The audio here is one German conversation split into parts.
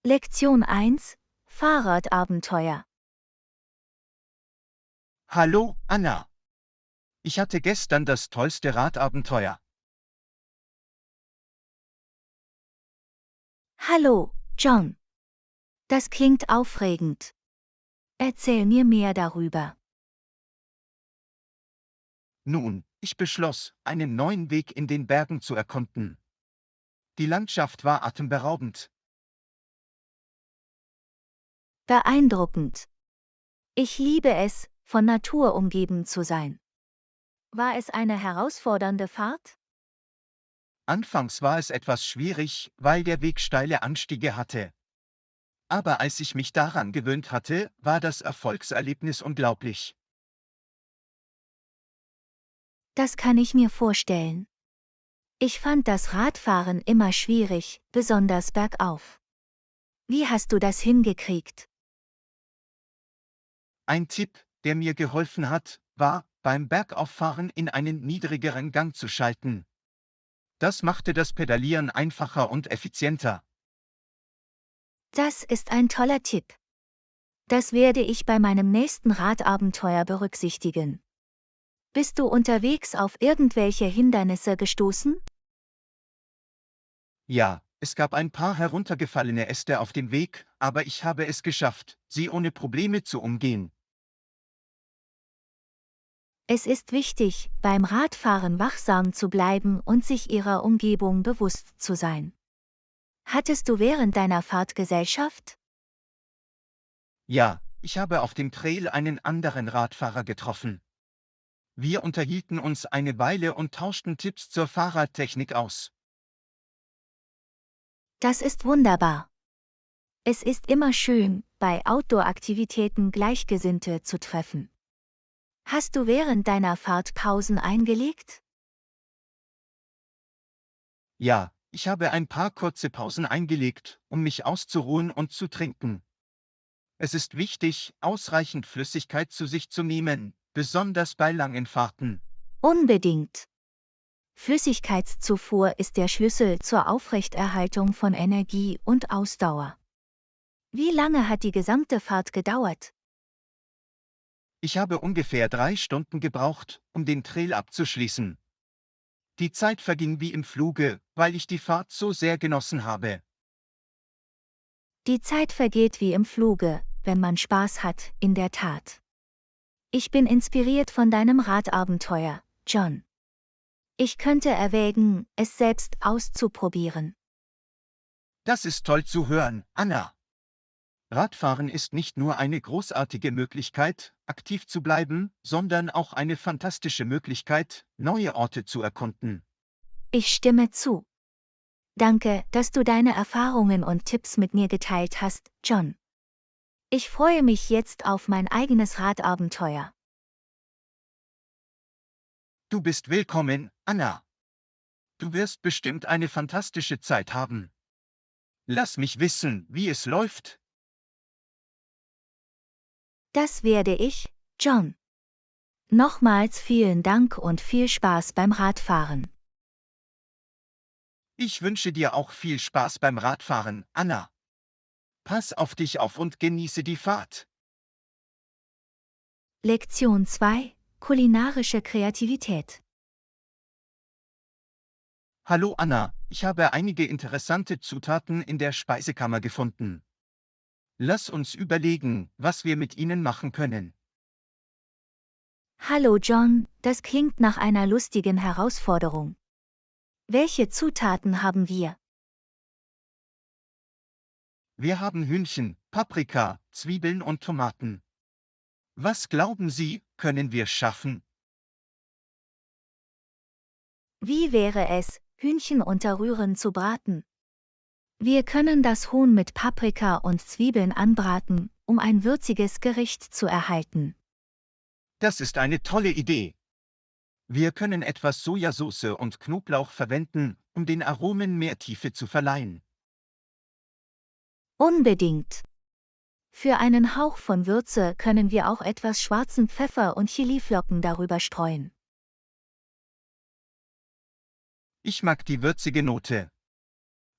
Lektion 1: Fahrradabenteuer. Hallo, Anna. Ich hatte gestern das tollste Radabenteuer. Hallo, John. Das klingt aufregend. Erzähl mir mehr darüber. Nun, ich beschloss, einen neuen Weg in den Bergen zu erkunden. Die Landschaft war atemberaubend. Beeindruckend. Ich liebe es, von Natur umgeben zu sein. War es eine herausfordernde Fahrt? Anfangs war es etwas schwierig, weil der Weg steile Anstiege hatte. Aber als ich mich daran gewöhnt hatte, war das Erfolgserlebnis unglaublich. Das kann ich mir vorstellen. Ich fand das Radfahren immer schwierig, besonders bergauf. Wie hast du das hingekriegt? Ein Tipp, der mir geholfen hat, war, beim Bergauffahren in einen niedrigeren Gang zu schalten. Das machte das Pedalieren einfacher und effizienter. Das ist ein toller Tipp. Das werde ich bei meinem nächsten Radabenteuer berücksichtigen. Bist du unterwegs auf irgendwelche Hindernisse gestoßen? Ja, es gab ein paar heruntergefallene Äste auf dem Weg, aber ich habe es geschafft, sie ohne Probleme zu umgehen. Es ist wichtig, beim Radfahren wachsam zu bleiben und sich ihrer Umgebung bewusst zu sein. Hattest du während deiner Fahrt Gesellschaft? Ja, ich habe auf dem Trail einen anderen Radfahrer getroffen. Wir unterhielten uns eine Weile und tauschten Tipps zur Fahrradtechnik aus. Das ist wunderbar. Es ist immer schön, bei Outdoor-Aktivitäten Gleichgesinnte zu treffen. Hast du während deiner Fahrt Pausen eingelegt? Ja, ich habe ein paar kurze Pausen eingelegt, um mich auszuruhen und zu trinken. Es ist wichtig, ausreichend Flüssigkeit zu sich zu nehmen, besonders bei langen Fahrten. Unbedingt. Flüssigkeitszufuhr ist der Schlüssel zur Aufrechterhaltung von Energie und Ausdauer. Wie lange hat die gesamte Fahrt gedauert? Ich habe ungefähr 3 Stunden gebraucht, um den Trail abzuschließen. Die Zeit verging wie im Fluge, weil ich die Fahrt so sehr genossen habe. Die Zeit vergeht wie im Fluge, wenn man Spaß hat, in der Tat. Ich bin inspiriert von deinem Radabenteuer, John. Ich könnte erwägen, es selbst auszuprobieren. Das ist toll zu hören, Anna. Radfahren ist nicht nur eine großartige Möglichkeit, aktiv zu bleiben, sondern auch eine fantastische Möglichkeit, neue Orte zu erkunden. Ich stimme zu. Danke, dass du deine Erfahrungen und Tipps mit mir geteilt hast, John. Ich freue mich jetzt auf mein eigenes Radabenteuer. Du bist willkommen, Anna. Du wirst bestimmt eine fantastische Zeit haben. Lass mich wissen, wie es läuft. Das werde ich, John. Nochmals vielen Dank und viel Spaß beim Radfahren. Ich wünsche dir auch viel Spaß beim Radfahren, Anna. Pass auf dich auf und genieße die Fahrt. Lektion 2: Kulinarische Kreativität. Hallo Anna, ich habe einige interessante Zutaten in der Speisekammer gefunden. Lass uns überlegen, was wir mit ihnen machen können. Hallo John, das klingt nach einer lustigen Herausforderung. Welche Zutaten haben wir? Wir haben Hühnchen, Paprika, Zwiebeln und Tomaten. Was glauben Sie, können wir schaffen? Wie wäre es, Hühnchen unter Rühren zu braten? Wir können das Huhn mit Paprika und Zwiebeln anbraten, um ein würziges Gericht zu erhalten. Das ist eine tolle Idee. Wir können etwas Sojasauce und Knoblauch verwenden, um den Aromen mehr Tiefe zu verleihen. Unbedingt. Für einen Hauch von Würze können wir auch etwas schwarzen Pfeffer und Chiliflocken darüber streuen. Ich mag die würzige Note.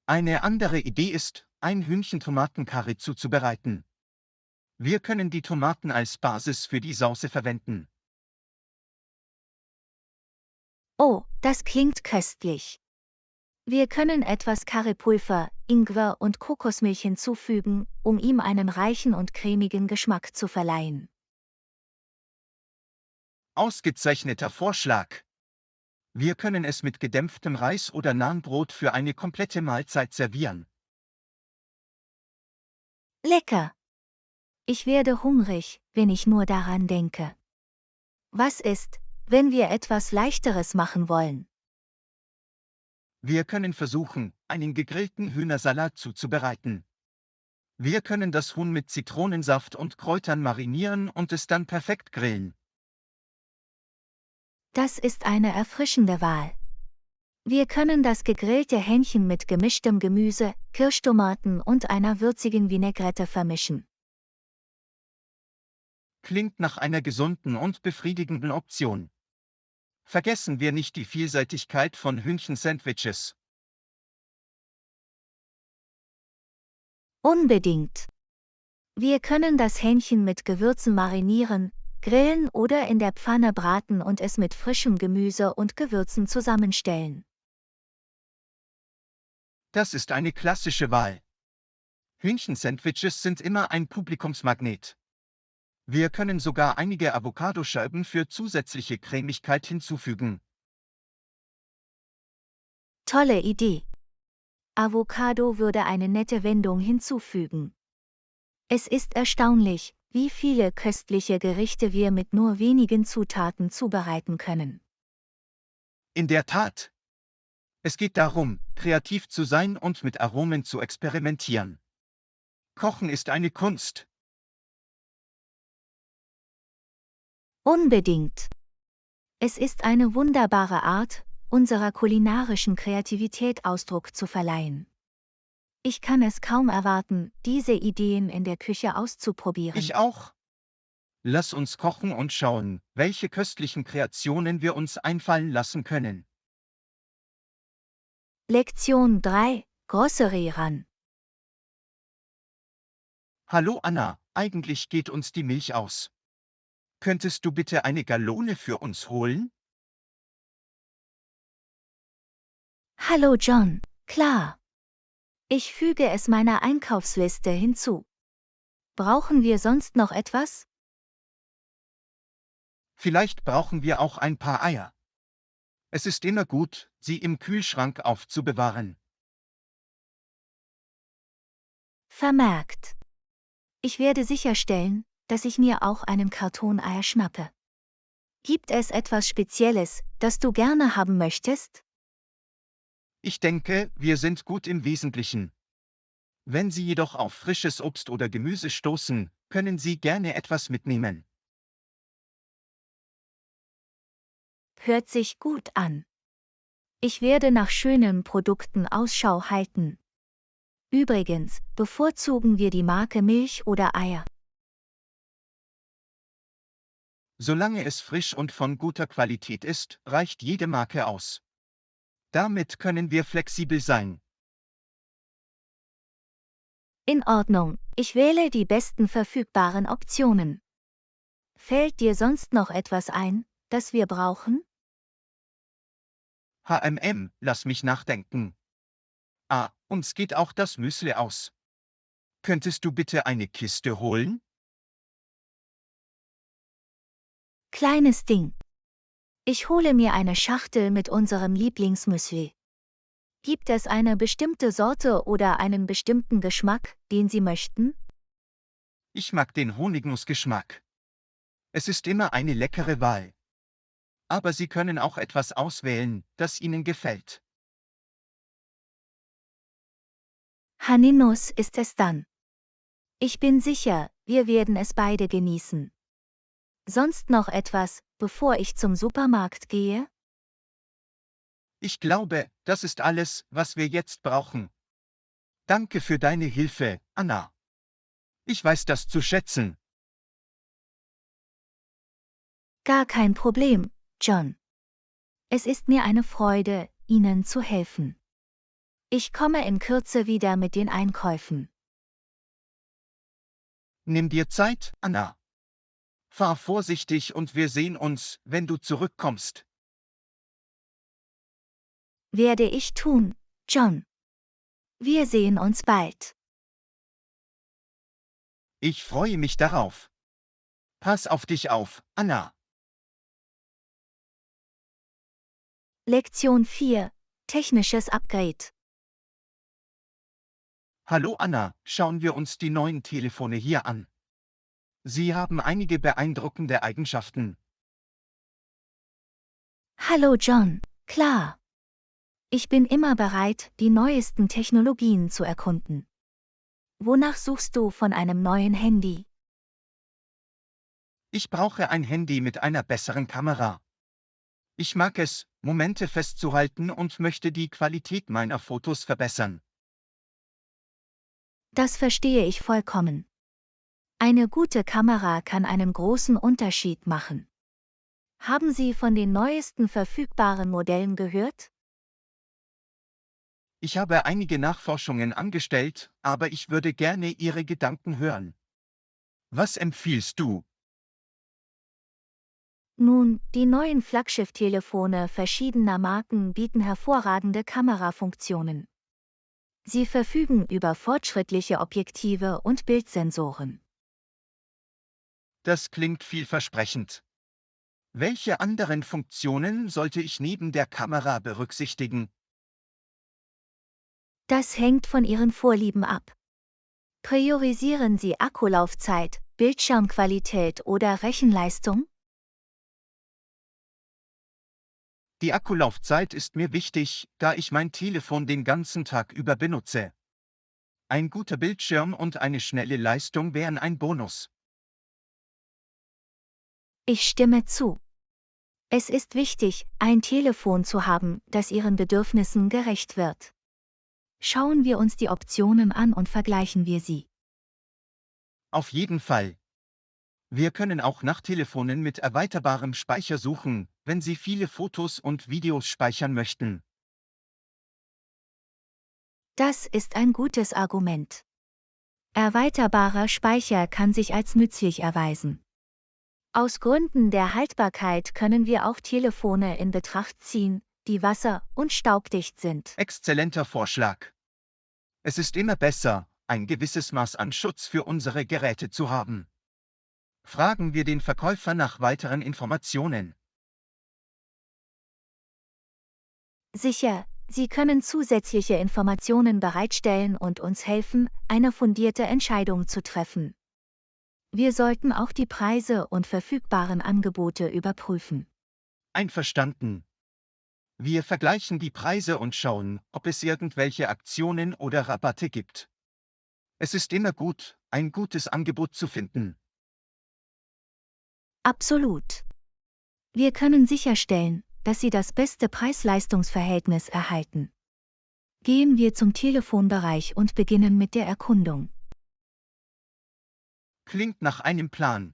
Eine andere Idee ist, ein Hühnchen-Tomaten-Curry zuzubereiten. Wir können die Tomaten als Basis für die Sauce verwenden. Oh, das klingt köstlich. Wir können etwas Currypulver, Ingwer und Kokosmilch hinzufügen, um ihm einen reichen und cremigen Geschmack zu verleihen. Ausgezeichneter Vorschlag. Wir können es mit gedämpftem Reis oder Nahenbrot für eine komplette Mahlzeit servieren. Lecker! Ich werde hungrig, wenn ich nur daran denke. Was ist, wenn wir etwas Leichteres machen wollen? Wir können versuchen, einen gegrillten Hühnersalat zuzubereiten. Wir können das Huhn mit Zitronensaft und Kräutern marinieren und es dann perfekt grillen. Das ist eine erfrischende Wahl. Wir können das gegrillte Hähnchen mit gemischtem Gemüse, Kirschtomaten und einer würzigen Vinaigrette vermischen. Klingt nach einer gesunden und befriedigenden Option. Vergessen wir nicht die Vielseitigkeit von Hühnchen-Sandwiches. Unbedingt. Wir können das Hähnchen mit Gewürzen marinieren, grillen oder in der Pfanne braten und es mit frischem Gemüse und Gewürzen zusammenstellen. Das ist eine klassische Wahl. Hühnchen-Sandwiches sind immer ein Publikumsmagnet. Wir können sogar einige Avocadoscheiben für zusätzliche Cremigkeit hinzufügen. Tolle Idee. Avocado würde eine nette Wendung hinzufügen. Es ist erstaunlich, wie viele köstliche Gerichte wir mit nur wenigen Zutaten zubereiten können. In der Tat. Es geht darum, kreativ zu sein und mit Aromen zu experimentieren. Kochen ist eine Kunst. Unbedingt. Es ist eine wunderbare Art, unserer kulinarischen Kreativität Ausdruck zu verleihen. Ich kann es kaum erwarten, diese Ideen in der Küche auszuprobieren. Ich auch. Lass uns kochen und schauen, welche köstlichen Kreationen wir uns einfallen lassen können. Lektion 3: Grocery ran. Hallo Anna, eigentlich geht uns die Milch aus. Könntest du bitte eine Gallone für uns holen? Hallo John, klar. Ich füge es meiner Einkaufsliste hinzu. Brauchen wir sonst noch etwas? Vielleicht brauchen wir auch ein paar Eier. Es ist immer gut, sie im Kühlschrank aufzubewahren. Vermerkt. Ich werde sicherstellen, dass ich mir auch einen Karton Eier schnappe. Gibt es etwas Spezielles, das du gerne haben möchtest? Ich denke, wir sind gut im Wesentlichen. Wenn Sie jedoch auf frisches Obst oder Gemüse stoßen, können Sie gerne etwas mitnehmen. Hört sich gut an. Ich werde nach schönen Produkten Ausschau halten. Übrigens, bevorzugen wir die Marke Milch oder Eier? Solange es frisch und von guter Qualität ist, reicht jede Marke aus. Damit können wir flexibel sein. In Ordnung, ich wähle die besten verfügbaren Optionen. Fällt dir sonst noch etwas ein, das wir brauchen? Lass mich nachdenken. Ah, uns geht auch das Müsli aus. Könntest du bitte eine Kiste holen? Kleines Ding. Ich hole mir eine Schachtel mit unserem Lieblingsmüsli. Gibt es eine bestimmte Sorte oder einen bestimmten Geschmack, den Sie möchten? Ich mag den Honignussgeschmack. Es ist immer eine leckere Wahl. Aber Sie können auch etwas auswählen, das Ihnen gefällt. Haninuss ist es dann. Ich bin sicher, wir werden es beide genießen. Sonst noch etwas, bevor ich zum Supermarkt gehe? Ich glaube, das ist alles, was wir jetzt brauchen. Danke für deine Hilfe, Anna. Ich weiß das zu schätzen. Gar kein Problem, John. Es ist mir eine Freude, Ihnen zu helfen. Ich komme in Kürze wieder mit den Einkäufen. Nimm dir Zeit, Anna. Fahr vorsichtig und wir sehen uns, wenn du zurückkommst. Werde ich tun, John. Wir sehen uns bald. Ich freue mich darauf. Pass auf dich auf, Anna. Lektion 4. Technisches Upgrade. Hallo Anna, schauen wir uns die neuen Telefone hier an. Sie haben einige beeindruckende Eigenschaften. Hallo John, klar. Ich bin immer bereit, die neuesten Technologien zu erkunden. Wonach suchst du von einem neuen Handy? Ich brauche ein Handy mit einer besseren Kamera. Ich mag es, Momente festzuhalten und möchte die Qualität meiner Fotos verbessern. Das verstehe ich vollkommen. Eine gute Kamera kann einen großen Unterschied machen. Haben Sie von den neuesten verfügbaren Modellen gehört? Ich habe einige Nachforschungen angestellt, aber ich würde gerne Ihre Gedanken hören. Was empfiehlst du? Nun, die neuen Flaggschiff-Telefone verschiedener Marken bieten hervorragende Kamerafunktionen. Sie verfügen über fortschrittliche Objektive und Bildsensoren. Das klingt vielversprechend. Welche anderen Funktionen sollte ich neben der Kamera berücksichtigen? Das hängt von Ihren Vorlieben ab. Priorisieren Sie Akkulaufzeit, Bildschirmqualität oder Rechenleistung? Die Akkulaufzeit ist mir wichtig, da ich mein Telefon den ganzen Tag über benutze. Ein guter Bildschirm und eine schnelle Leistung wären ein Bonus. Ich stimme zu. Es ist wichtig, ein Telefon zu haben, das Ihren Bedürfnissen gerecht wird. Schauen wir uns die Optionen an und vergleichen wir sie. Auf jeden Fall. Wir können auch nach Telefonen mit erweiterbarem Speicher suchen, wenn Sie viele Fotos und Videos speichern möchten. Das ist ein gutes Argument. Erweiterbarer Speicher kann sich als nützlich erweisen. Aus Gründen der Haltbarkeit können wir auch Telefone in Betracht ziehen, die wasser- und staubdicht sind. Exzellenter Vorschlag. Es ist immer besser, ein gewisses Maß an Schutz für unsere Geräte zu haben. Fragen wir den Verkäufer nach weiteren Informationen. Sicher, Sie können zusätzliche Informationen bereitstellen und uns helfen, eine fundierte Entscheidung zu treffen. Wir sollten auch die Preise und verfügbaren Angebote überprüfen. Einverstanden. Wir vergleichen die Preise und schauen, ob es irgendwelche Aktionen oder Rabatte gibt. Es ist immer gut, ein gutes Angebot zu finden. Absolut. Wir können sicherstellen, dass Sie das beste Preis-Leistungs-Verhältnis erhalten. Gehen wir zum Telefonbereich und beginnen mit der Erkundung. Klingt nach einem Plan.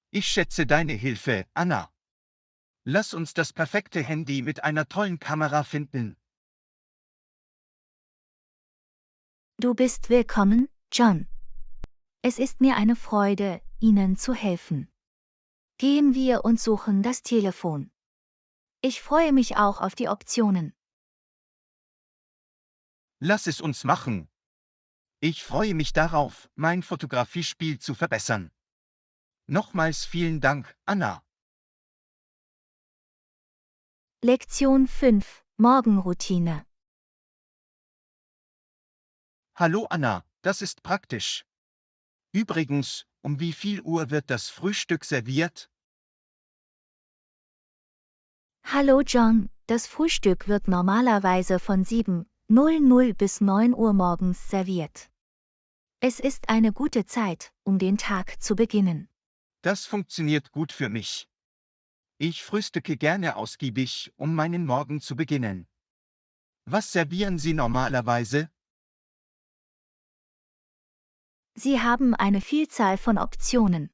Ich schätze deine Hilfe, Anna. Lass uns das perfekte Handy mit einer tollen Kamera finden. Du bist willkommen, John. Es ist mir eine Freude, Ihnen zu helfen. Gehen wir und suchen das Telefon. Ich freue mich auch auf die Optionen. Lass es uns machen. Ich freue mich darauf, mein Fotografiespiel zu verbessern. Nochmals vielen Dank, Anna. Lektion 5. Morgenroutine. Hallo Anna, das ist praktisch. Übrigens, um wie viel Uhr wird das Frühstück serviert? Hallo John, das Frühstück wird normalerweise von 7:00 bis 9 Uhr morgens serviert. Es ist eine gute Zeit, um den Tag zu beginnen. Das funktioniert gut für mich. Ich frühstücke gerne ausgiebig, um meinen Morgen zu beginnen. Was servieren Sie normalerweise? Sie haben eine Vielzahl von Optionen.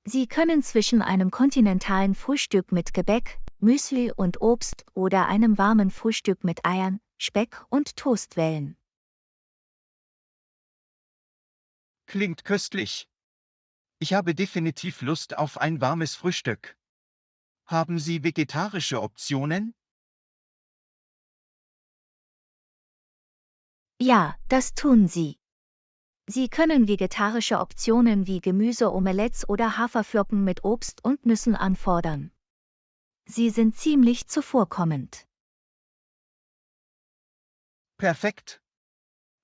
Sie können zwischen einem kontinentalen Frühstück mit Gebäck, Müsli und Obst oder einem warmen Frühstück mit Eiern, Speck und Toast wählen. Klingt köstlich. Ich habe definitiv Lust auf ein warmes Frühstück. Haben Sie vegetarische Optionen? Ja, das tun sie. Sie können vegetarische Optionen wie Gemüseomelettes oder Haferflocken mit Obst und Nüssen anfordern. Sie sind ziemlich zuvorkommend. Perfekt.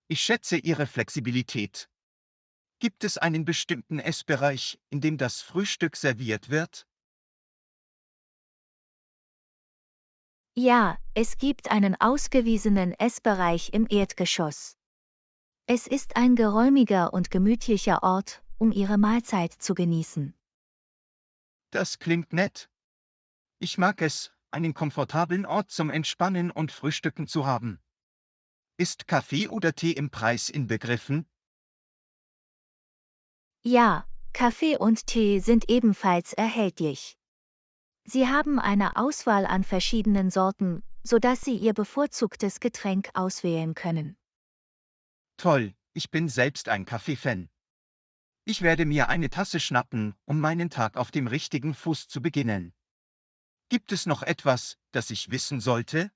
Ich schätze Ihre Flexibilität. Gibt es einen bestimmten Essbereich, in dem das Frühstück serviert wird? Ja, es gibt einen ausgewiesenen Essbereich im Erdgeschoss. Es ist ein geräumiger und gemütlicher Ort, um Ihre Mahlzeit zu genießen. Das klingt nett. Ich mag es, einen komfortablen Ort zum Entspannen und Frühstücken zu haben. Ist Kaffee oder Tee im Preis inbegriffen? Ja, Kaffee und Tee sind ebenfalls erhältlich. Sie haben eine Auswahl an verschiedenen Sorten, sodass Sie Ihr bevorzugtes Getränk auswählen können. Toll, ich bin selbst ein Kaffee-Fan. Ich werde mir eine Tasse schnappen, um meinen Tag auf dem richtigen Fuß zu beginnen. Gibt es noch etwas, das ich wissen sollte?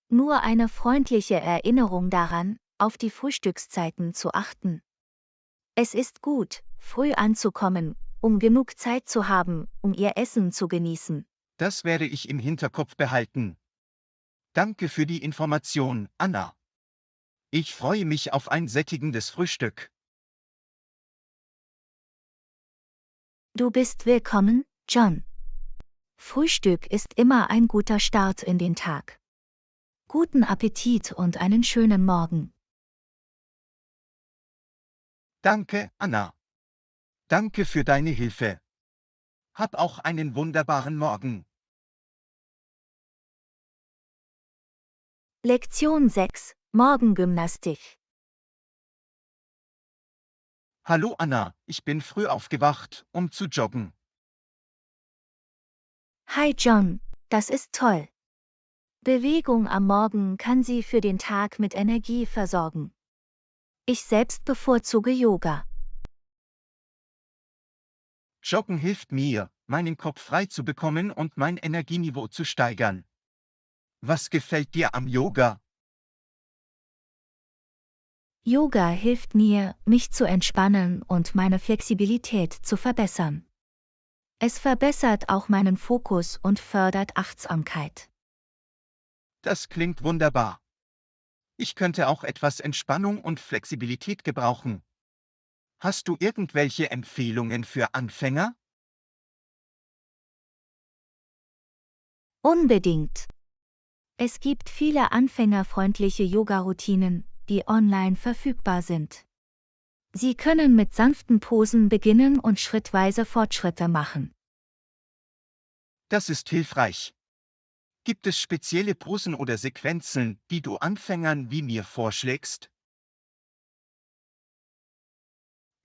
Nur eine freundliche Erinnerung daran, auf die Frühstückszeiten zu achten. Es ist gut, früh anzukommen, um genug Zeit zu haben, um Ihr Essen zu genießen. Das werde ich im Hinterkopf behalten. Danke für die Information, Anna. Ich freue mich auf ein sättigendes Frühstück. Du bist willkommen, John. Frühstück ist immer ein guter Start in den Tag. Guten Appetit und einen schönen Morgen. Danke, Anna. Danke für deine Hilfe. Hab auch einen wunderbaren Morgen. Lektion 6: Morgengymnastik. Hallo Anna, ich bin früh aufgewacht, um zu joggen. Hi John, das ist toll. Bewegung am Morgen kann Sie für den Tag mit Energie versorgen. Ich selbst bevorzuge Yoga. Joggen hilft mir, meinen Kopf frei zu bekommen und mein Energieniveau zu steigern. Was gefällt dir am Yoga? Yoga hilft mir, mich zu entspannen und meine Flexibilität zu verbessern. Es verbessert auch meinen Fokus und fördert Achtsamkeit. Das klingt wunderbar. Ich könnte auch etwas Entspannung und Flexibilität gebrauchen. Hast du irgendwelche Empfehlungen für Anfänger? Unbedingt. Es gibt viele anfängerfreundliche Yoga-Routinen, die online verfügbar sind. Sie können mit sanften Posen beginnen und schrittweise Fortschritte machen. Das ist hilfreich. Gibt es spezielle Posen oder Sequenzen, die du Anfängern wie mir vorschlägst?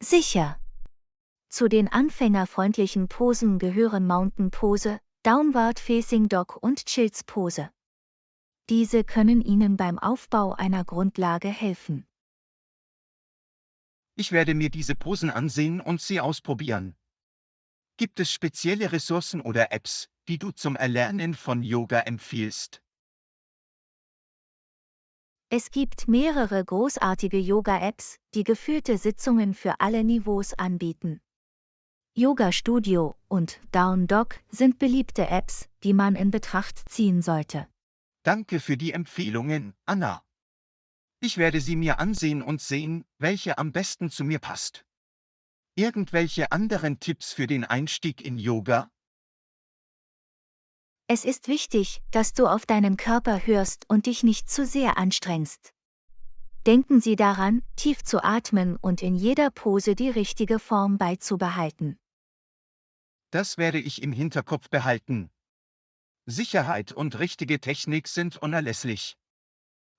Sicher. Zu den anfängerfreundlichen Posen gehören Mountain Pose, Downward Facing Dog und Child's Pose. Diese können Ihnen beim Aufbau einer Grundlage helfen. Ich werde mir diese Posen ansehen und sie ausprobieren. Gibt es spezielle Ressourcen oder Apps, die du zum Erlernen von Yoga empfiehlst? Es gibt mehrere großartige Yoga-Apps, die geführte Sitzungen für alle Niveaus anbieten. Yoga Studio und Down Dog sind beliebte Apps, die man in Betracht ziehen sollte. Danke für die Empfehlungen, Anna. Ich werde sie mir ansehen und sehen, welche am besten zu mir passt. Irgendwelche anderen Tipps für den Einstieg in Yoga? Es ist wichtig, dass du auf deinen Körper hörst und dich nicht zu sehr anstrengst. Denken Sie daran, tief zu atmen und in jeder Pose die richtige Form beizubehalten. Das werde ich im Hinterkopf behalten. Sicherheit und richtige Technik sind unerlässlich.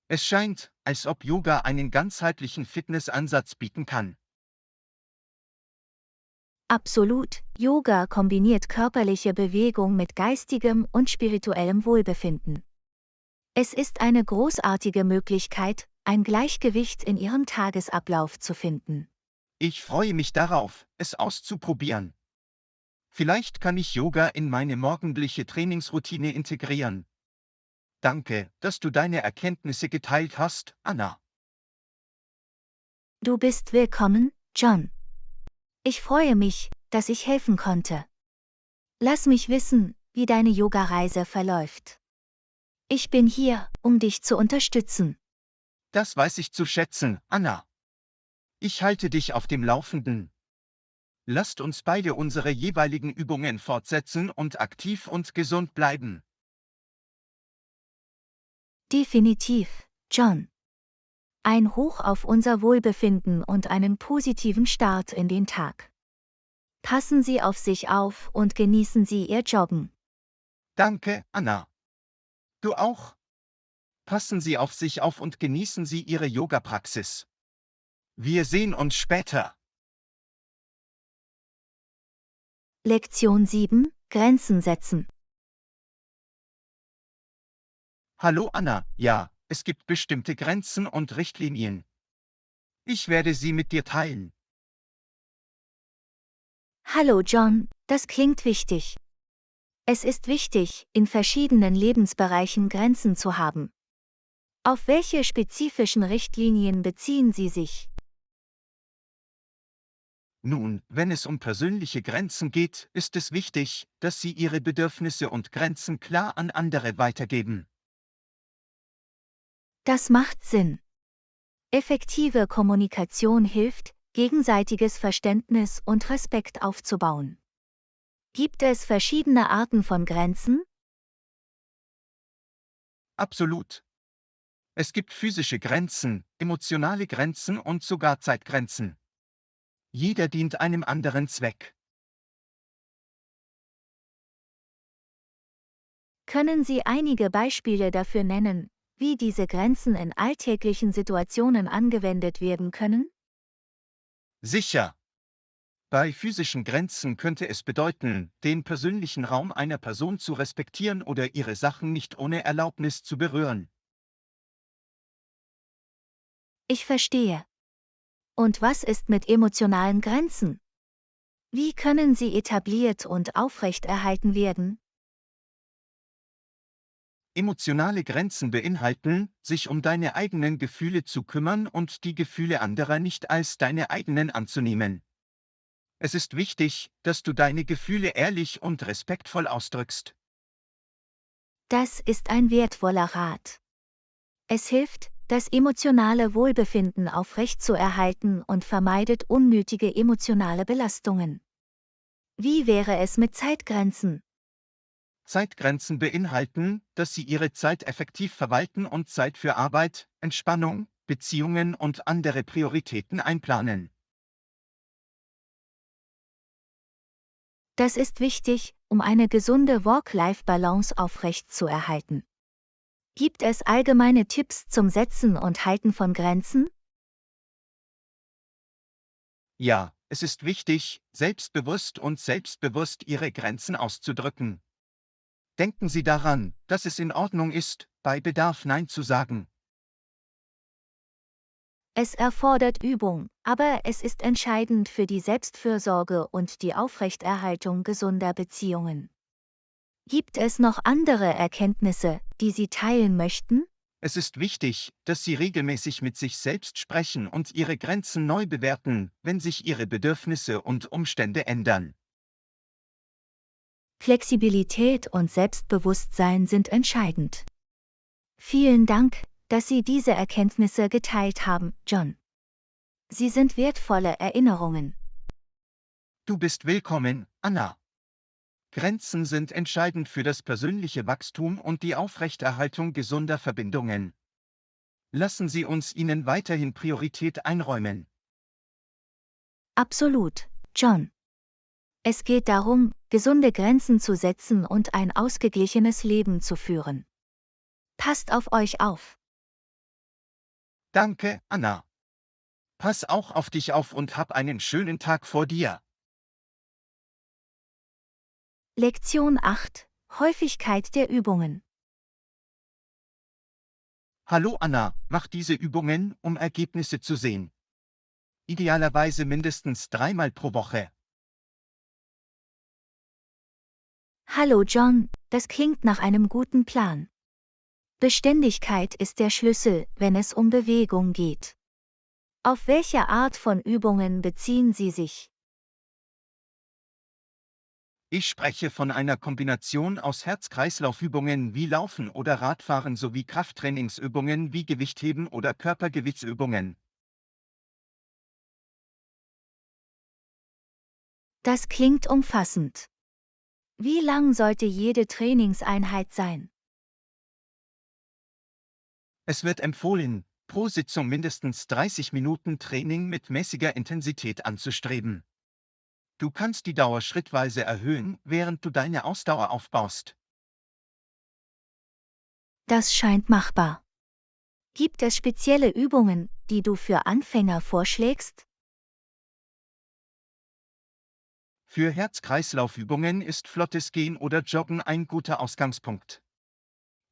Es scheint, als ob Yoga einen ganzheitlichen Fitnessansatz bieten kann. Absolut, Yoga kombiniert körperliche Bewegung mit geistigem und spirituellem Wohlbefinden. Es ist eine großartige Möglichkeit, ein Gleichgewicht in Ihrem Tagesablauf zu finden. Ich freue mich darauf, es auszuprobieren. Vielleicht kann ich Yoga in meine morgendliche Trainingsroutine integrieren. Danke, dass du deine Erkenntnisse geteilt hast, Anna. Du bist willkommen, John. Ich freue mich, dass ich helfen konnte. Lass mich wissen, wie deine Yoga-Reise verläuft. Ich bin hier, um dich zu unterstützen. Das weiß ich zu schätzen, Anna. Ich halte dich auf dem Laufenden. Lasst uns beide unsere jeweiligen Übungen fortsetzen und aktiv und gesund bleiben. Definitiv, John. Ein Hoch auf unser Wohlbefinden und einen positiven Start in den Tag. Passen Sie auf sich auf und genießen Sie Ihr Joggen. Danke, Anna. Du auch? Passen Sie auf sich auf und genießen Sie Ihre Yoga-Praxis. Wir sehen uns später. Lektion 7: Grenzen setzen. Hallo Anna, ja, es gibt bestimmte Grenzen und Richtlinien. Ich werde sie mit dir teilen. Hallo John, das klingt wichtig. Es ist wichtig, in verschiedenen Lebensbereichen Grenzen zu haben. Auf welche spezifischen Richtlinien beziehen Sie sich? Nun, wenn es um persönliche Grenzen geht, ist es wichtig, dass Sie Ihre Bedürfnisse und Grenzen klar an andere weitergeben. Das macht Sinn. Effektive Kommunikation hilft, gegenseitiges Verständnis und Respekt aufzubauen. Gibt es verschiedene Arten von Grenzen? Absolut. Es gibt physische Grenzen, emotionale Grenzen und sogar Zeitgrenzen. Jeder dient einem anderen Zweck. Können Sie einige Beispiele dafür nennen, wie diese Grenzen in alltäglichen Situationen angewendet werden können? Sicher. Bei physischen Grenzen könnte es bedeuten, den persönlichen Raum einer Person zu respektieren oder ihre Sachen nicht ohne Erlaubnis zu berühren. Ich verstehe. Und was ist mit emotionalen Grenzen? Wie können sie etabliert und aufrechterhalten werden? Emotionale Grenzen beinhalten, sich um deine eigenen Gefühle zu kümmern und die Gefühle anderer nicht als deine eigenen anzunehmen. Es ist wichtig, dass du deine Gefühle ehrlich und respektvoll ausdrückst. Das ist ein wertvoller Rat. Es hilft, das emotionale Wohlbefinden aufrechtzuerhalten und vermeidet unnötige emotionale Belastungen. Wie wäre es mit Zeitgrenzen? Zeitgrenzen beinhalten, dass sie ihre Zeit effektiv verwalten und Zeit für Arbeit, Entspannung, Beziehungen und andere Prioritäten einplanen. Das ist wichtig, um eine gesunde Work-Life-Balance aufrechtzuerhalten. Gibt es allgemeine Tipps zum Setzen und Halten von Grenzen? Ja, es ist wichtig, selbstbewusst ihre Grenzen auszudrücken. Denken Sie daran, dass es in Ordnung ist, bei Bedarf Nein zu sagen. Es erfordert Übung, aber es ist entscheidend für die Selbstfürsorge und die Aufrechterhaltung gesunder Beziehungen. Gibt es noch andere Erkenntnisse, die Sie teilen möchten? Es ist wichtig, dass Sie regelmäßig mit sich selbst sprechen und Ihre Grenzen neu bewerten, wenn sich Ihre Bedürfnisse und Umstände ändern. Flexibilität und Selbstbewusstsein sind entscheidend. Vielen Dank, dass Sie diese Erkenntnisse geteilt haben, John. Sie sind wertvolle Erinnerungen. Du bist willkommen, Anna. Grenzen sind entscheidend für das persönliche Wachstum und die Aufrechterhaltung gesunder Verbindungen. Lassen Sie uns ihnen weiterhin Priorität einräumen. Absolut, John. Es geht darum, gesunde Grenzen zu setzen und ein ausgeglichenes Leben zu führen. Passt auf euch auf. Danke, Anna. Pass auch auf dich auf und hab einen schönen Tag vor dir. Lektion 8: Häufigkeit der Übungen. Hallo Anna, mach diese Übungen, um Ergebnisse zu sehen. Idealerweise mindestens 3-mal pro Woche. Hallo John, das klingt nach einem guten Plan. Beständigkeit ist der Schlüssel, wenn es um Bewegung geht. Auf welche Art von Übungen beziehen Sie sich? Ich spreche von einer Kombination aus Herz-Kreislauf-Übungen wie Laufen oder Radfahren sowie Krafttrainingsübungen wie Gewichtheben oder Körpergewichtsübungen. Das klingt umfassend. Wie lang sollte jede Trainingseinheit sein? Es wird empfohlen, pro Sitzung mindestens 30 Minuten Training mit mäßiger Intensität anzustreben. Du kannst die Dauer schrittweise erhöhen, während du deine Ausdauer aufbaust. Das scheint machbar. Gibt es spezielle Übungen, die du für Anfänger vorschlägst? Für Herz-Kreislauf-Übungen ist flottes Gehen oder Joggen ein guter Ausgangspunkt.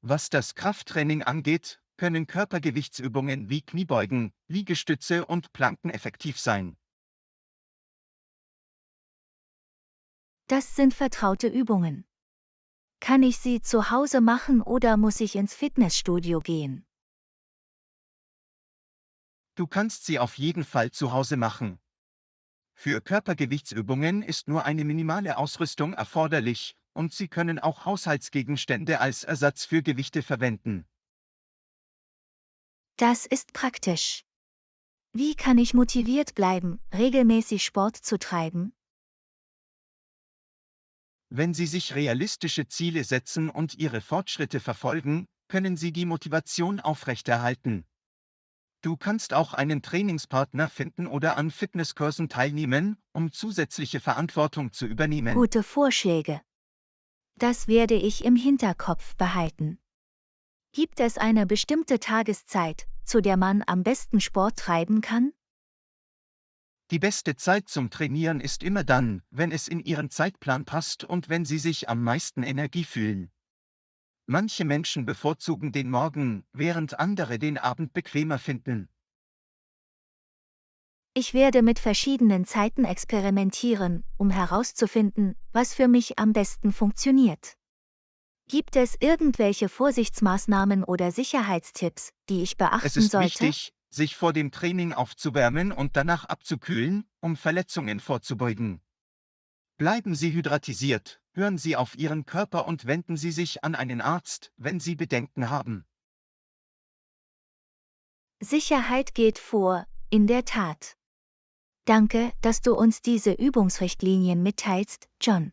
Was das Krafttraining angeht, können Körpergewichtsübungen wie Kniebeugen, Liegestütze und Planken effektiv sein. Das sind vertraute Übungen. Kann ich sie zu Hause machen oder muss ich ins Fitnessstudio gehen? Du kannst sie auf jeden Fall zu Hause machen. Für Körpergewichtsübungen ist nur eine minimale Ausrüstung erforderlich und Sie können auch Haushaltsgegenstände als Ersatz für Gewichte verwenden. Das ist praktisch. Wie kann ich motiviert bleiben, regelmäßig Sport zu treiben? Wenn Sie sich realistische Ziele setzen und Ihre Fortschritte verfolgen, können Sie die Motivation aufrechterhalten. Du kannst auch einen Trainingspartner finden oder an Fitnesskursen teilnehmen, um zusätzliche Verantwortung zu übernehmen. Gute Vorschläge. Das werde ich im Hinterkopf behalten. Gibt es eine bestimmte Tageszeit, zu der man am besten Sport treiben kann? Die beste Zeit zum Trainieren ist immer dann, wenn es in Ihren Zeitplan passt und wenn Sie sich am meisten Energie fühlen. Manche Menschen bevorzugen den Morgen, während andere den Abend bequemer finden. Ich werde mit verschiedenen Zeiten experimentieren, um herauszufinden, was für mich am besten funktioniert. Gibt es irgendwelche Vorsichtsmaßnahmen oder Sicherheitstipps, die ich Es beachten ist sollte? wichtig, sich vor dem Training aufzuwärmen und danach abzukühlen, um Verletzungen vorzubeugen. Bleiben Sie hydratisiert, hören Sie auf Ihren Körper und wenden Sie sich an einen Arzt, wenn Sie Bedenken haben. Sicherheit geht vor, in der Tat. Danke, dass du uns diese Übungsrichtlinien mitteilst, John.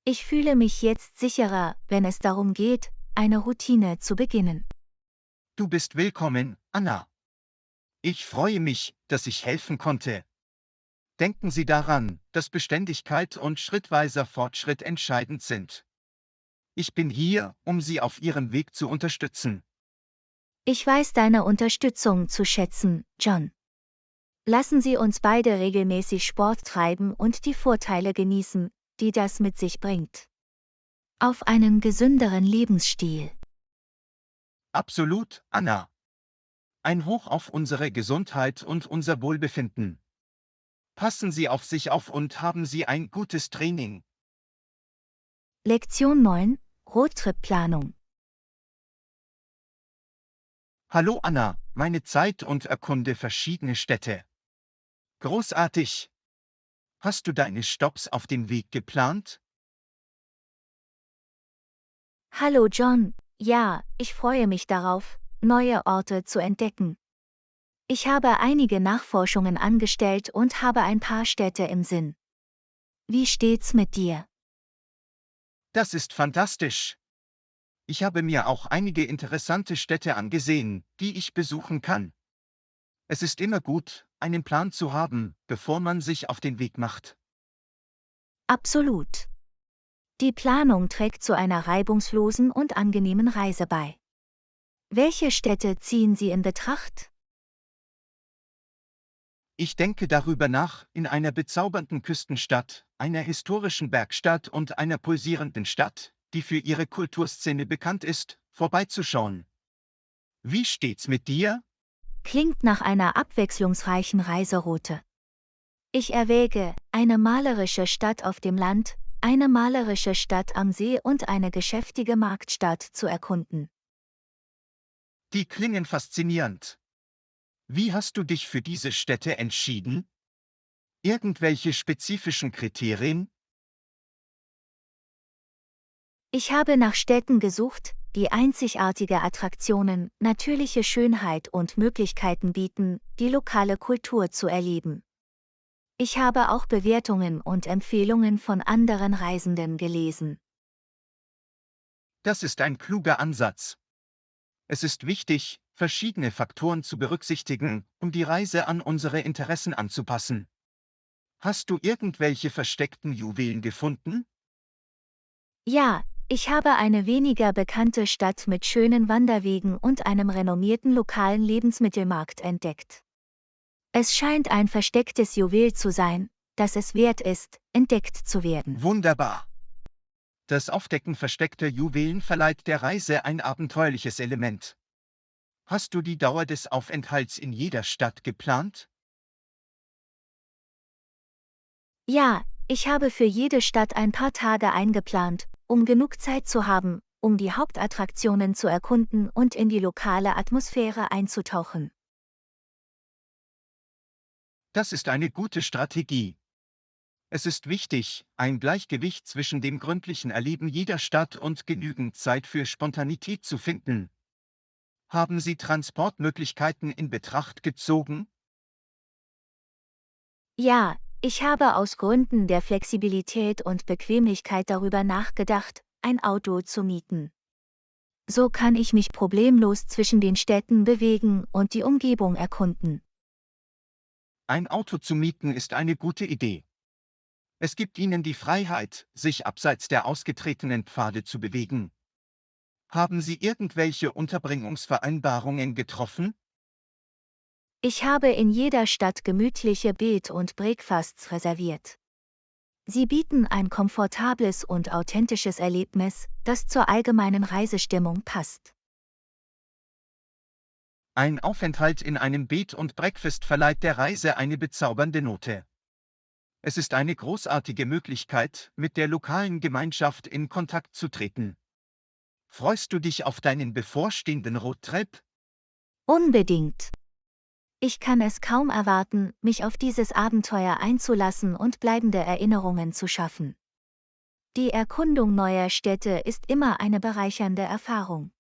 Ich fühle mich jetzt sicherer, wenn es darum geht, eine Routine zu beginnen. Du bist willkommen, Anna. Ich freue mich, dass ich helfen konnte. Denken Sie daran, dass Beständigkeit und schrittweiser Fortschritt entscheidend sind. Ich bin hier, um Sie auf Ihrem Weg zu unterstützen. Ich weiß deine Unterstützung zu schätzen, John. Lassen Sie uns beide regelmäßig Sport treiben und die Vorteile genießen, die das mit sich bringt. Auf einen gesünderen Lebensstil. Absolut, Anna. Ein Hoch auf unsere Gesundheit und unser Wohlbefinden. Passen Sie auf sich auf und haben Sie ein gutes Training. Lektion 9: Roadtrip-Planung. Hallo Anna, meine Zeit und erkunde verschiedene Städte. Großartig. Hast du deine Stopps auf dem Weg geplant? Hallo John, ja, ich freue mich darauf, neue Orte zu entdecken. Ich habe einige Nachforschungen angestellt und habe ein paar Städte im Sinn. Wie steht's mit dir? Das ist fantastisch. Ich habe mir auch einige interessante Städte angesehen, die ich besuchen kann. Es ist immer gut, einen Plan zu haben, bevor man sich auf den Weg macht. Absolut. Die Planung trägt zu einer reibungslosen und angenehmen Reise bei. Welche Städte ziehen Sie in Betracht? Ich denke darüber nach, in einer bezaubernden Küstenstadt, einer historischen Bergstadt und einer pulsierenden Stadt, die für ihre Kulturszene bekannt ist, vorbeizuschauen. Wie steht's mit dir? Klingt nach einer abwechslungsreichen Reiseroute. Ich erwäge, eine malerische Stadt auf dem Land, eine malerische Stadt am See und eine geschäftige Marktstadt zu erkunden. Die klingen faszinierend. Wie hast du dich für diese Städte entschieden? Irgendwelche spezifischen Kriterien? Ich habe nach Städten gesucht, die einzigartige Attraktionen, natürliche Schönheit und Möglichkeiten bieten, die lokale Kultur zu erleben. Ich habe auch Bewertungen und Empfehlungen von anderen Reisenden gelesen. Das ist ein kluger Ansatz. Es ist wichtig, verschiedene Faktoren zu berücksichtigen, um die Reise an unsere Interessen anzupassen. Hast du irgendwelche versteckten Juwelen gefunden? Ja, ich habe eine weniger bekannte Stadt mit schönen Wanderwegen und einem renommierten lokalen Lebensmittelmarkt entdeckt. Es scheint ein verstecktes Juwel zu sein, das es wert ist, entdeckt zu werden. Wunderbar. Das Aufdecken versteckter Juwelen verleiht der Reise ein abenteuerliches Element. Hast du die Dauer des Aufenthalts in jeder Stadt geplant? Ja, ich habe für jede Stadt ein paar Tage eingeplant, um genug Zeit zu haben, um die Hauptattraktionen zu erkunden und in die lokale Atmosphäre einzutauchen. Das ist eine gute Strategie. Es ist wichtig, ein Gleichgewicht zwischen dem gründlichen Erleben jeder Stadt und genügend Zeit für Spontanität zu finden. Haben Sie Transportmöglichkeiten in Betracht gezogen? Ja, ich habe aus Gründen der Flexibilität und Bequemlichkeit darüber nachgedacht, ein Auto zu mieten. So kann ich mich problemlos zwischen den Städten bewegen und die Umgebung erkunden. Ein Auto zu mieten ist eine gute Idee. Es gibt Ihnen die Freiheit, sich abseits der ausgetretenen Pfade zu bewegen. Haben Sie irgendwelche Unterbringungsvereinbarungen getroffen? Ich habe in jeder Stadt gemütliche Bed- und Breakfasts reserviert. Sie bieten ein komfortables und authentisches Erlebnis, das zur allgemeinen Reisestimmung passt. Ein Aufenthalt in einem Bed und Breakfast verleiht der Reise eine bezaubernde Note. Es ist eine großartige Möglichkeit, mit der lokalen Gemeinschaft in Kontakt zu treten. Freust du dich auf deinen bevorstehenden Roadtrip? Unbedingt. Ich kann es kaum erwarten, mich auf dieses Abenteuer einzulassen und bleibende Erinnerungen zu schaffen. Die Erkundung neuer Städte ist immer eine bereichernde Erfahrung.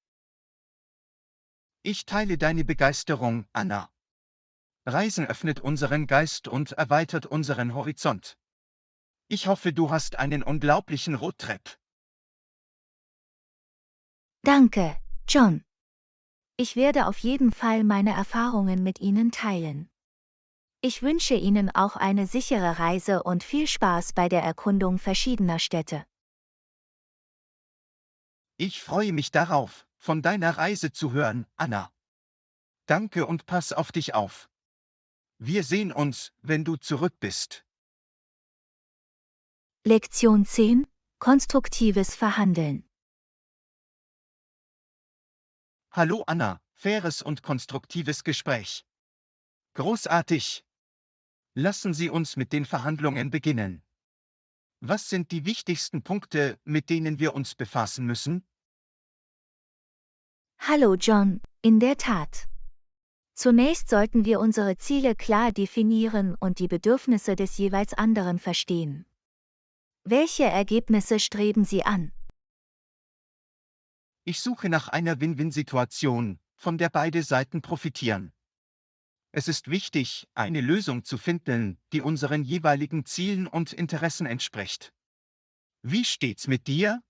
Ich teile deine Begeisterung, Anna. Reisen öffnet unseren Geist und erweitert unseren Horizont. Ich hoffe, du hast einen unglaublichen Roadtrip. Danke, John. Ich werde auf jeden Fall meine Erfahrungen mit Ihnen teilen. Ich wünsche Ihnen auch eine sichere Reise und viel Spaß bei der Erkundung verschiedener Städte. Ich freue mich darauf, von deiner Reise zu hören, Anna. Danke und pass auf dich auf. Wir sehen uns, wenn du zurück bist. Lektion 10: Konstruktives Verhandeln. Hallo Anna, faires und konstruktives Gespräch. Großartig. Lassen Sie uns mit den Verhandlungen beginnen. Was sind die wichtigsten Punkte, mit denen wir uns befassen müssen? Hallo John, in der Tat. Zunächst sollten wir unsere Ziele klar definieren und die Bedürfnisse des jeweils anderen verstehen. Welche Ergebnisse streben Sie an? Ich suche nach einer Win-Win-Situation, von der beide Seiten profitieren. Es ist wichtig, eine Lösung zu finden, die unseren jeweiligen Zielen und Interessen entspricht. Wie steht's mit dir?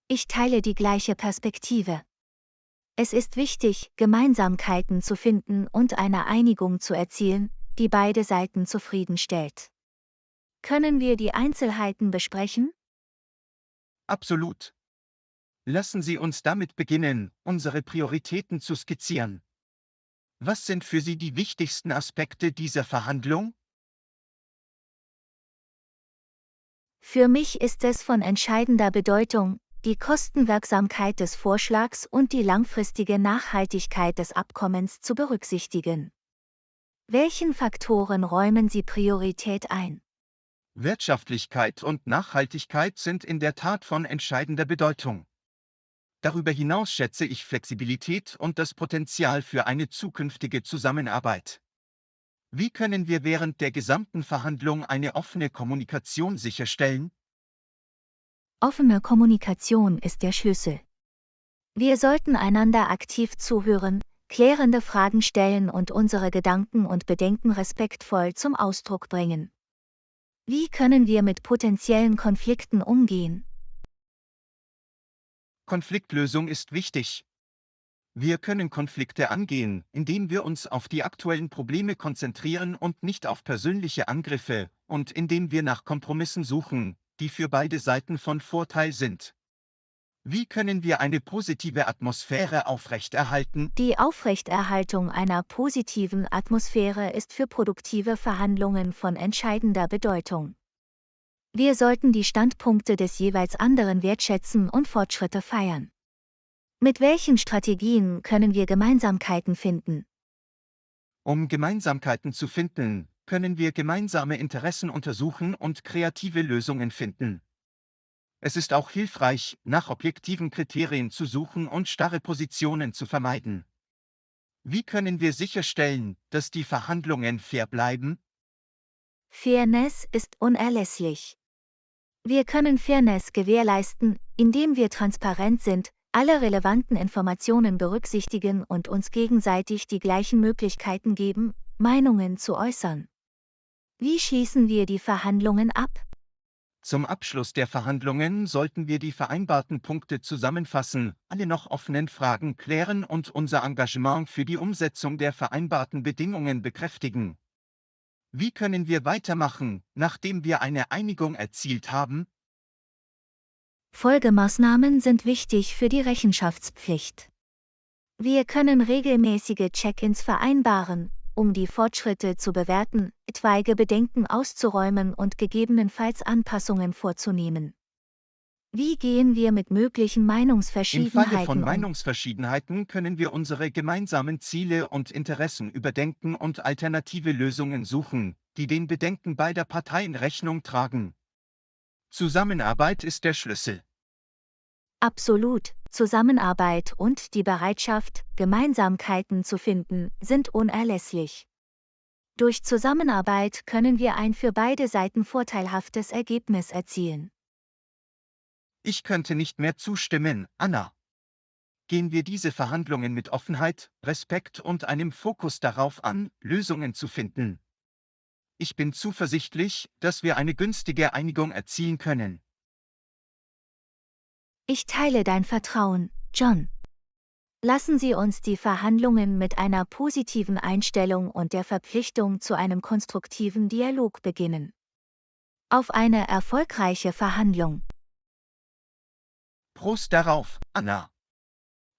Ich teile die gleiche Perspektive. Es ist wichtig, Gemeinsamkeiten zu finden und eine Einigung zu erzielen, die beide Seiten zufriedenstellt. Können wir die Einzelheiten besprechen? Absolut. Lassen Sie uns damit beginnen, unsere Prioritäten zu skizzieren. Was sind für Sie die wichtigsten Aspekte dieser Verhandlung? Für mich ist es von entscheidender Bedeutung, die Kostenwirksamkeit des Vorschlags und die langfristige Nachhaltigkeit des Abkommens zu berücksichtigen. Welchen Faktoren räumen Sie Priorität ein? Wirtschaftlichkeit und Nachhaltigkeit sind in der Tat von entscheidender Bedeutung. Darüber hinaus schätze ich Flexibilität und das Potenzial für eine zukünftige Zusammenarbeit. Wie können wir während der gesamten Verhandlung eine offene Kommunikation sicherstellen? Offene Kommunikation ist der Schlüssel. Wir sollten einander aktiv zuhören, klärende Fragen stellen und unsere Gedanken und Bedenken respektvoll zum Ausdruck bringen. Wie können wir mit potenziellen Konflikten umgehen? Konfliktlösung ist wichtig. Wir können Konflikte angehen, indem wir uns auf die aktuellen Probleme konzentrieren und nicht auf persönliche Angriffe, und indem wir nach Kompromissen suchen, die für beide Seiten von Vorteil sind. Wie können wir eine positive Atmosphäre aufrechterhalten? Die Aufrechterhaltung einer positiven Atmosphäre ist für produktive Verhandlungen von entscheidender Bedeutung. Wir sollten die Standpunkte des jeweils anderen wertschätzen und Fortschritte feiern. Mit welchen Strategien können wir Gemeinsamkeiten finden? Um Gemeinsamkeiten zu finden, können wir gemeinsame Interessen untersuchen und kreative Lösungen finden. Es ist auch hilfreich, nach objektiven Kriterien zu suchen und starre Positionen zu vermeiden. Wie können wir sicherstellen, dass die Verhandlungen fair bleiben? Fairness ist unerlässlich. Wir können Fairness gewährleisten, indem wir transparent sind, alle relevanten Informationen berücksichtigen und uns gegenseitig die gleichen Möglichkeiten geben, Meinungen zu äußern. Wie schließen wir die Verhandlungen ab? Zum Abschluss der Verhandlungen sollten wir die vereinbarten Punkte zusammenfassen, alle noch offenen Fragen klären und unser Engagement für die Umsetzung der vereinbarten Bedingungen bekräftigen. Wie können wir weitermachen, nachdem wir eine Einigung erzielt haben? Folgemaßnahmen sind wichtig für die Rechenschaftspflicht. Wir können regelmäßige Check-ins vereinbaren, um die Fortschritte zu bewerten, etwaige Bedenken auszuräumen und gegebenenfalls Anpassungen vorzunehmen. Wie gehen wir mit möglichen Im Falle von Meinungsverschiedenheiten um? Meinungsverschiedenheiten können wir unsere gemeinsamen Ziele und Interessen überdenken und alternative Lösungen suchen, die den Bedenken beider Parteien Rechnung tragen. Zusammenarbeit ist der Schlüssel. Absolut, Zusammenarbeit und die Bereitschaft, Gemeinsamkeiten zu finden, sind unerlässlich. Durch Zusammenarbeit können wir ein für beide Seiten vorteilhaftes Ergebnis erzielen. Ich könnte nicht mehr zustimmen, Anna. Gehen wir diese Verhandlungen mit Offenheit, Respekt und einem Fokus darauf an, Lösungen zu finden. Ich bin zuversichtlich, dass wir eine günstige Einigung erzielen können. Ich teile dein Vertrauen, John. Lassen Sie uns die Verhandlungen mit einer positiven Einstellung und der Verpflichtung zu einem konstruktiven Dialog beginnen. Auf eine erfolgreiche Verhandlung. Prost darauf, Anna.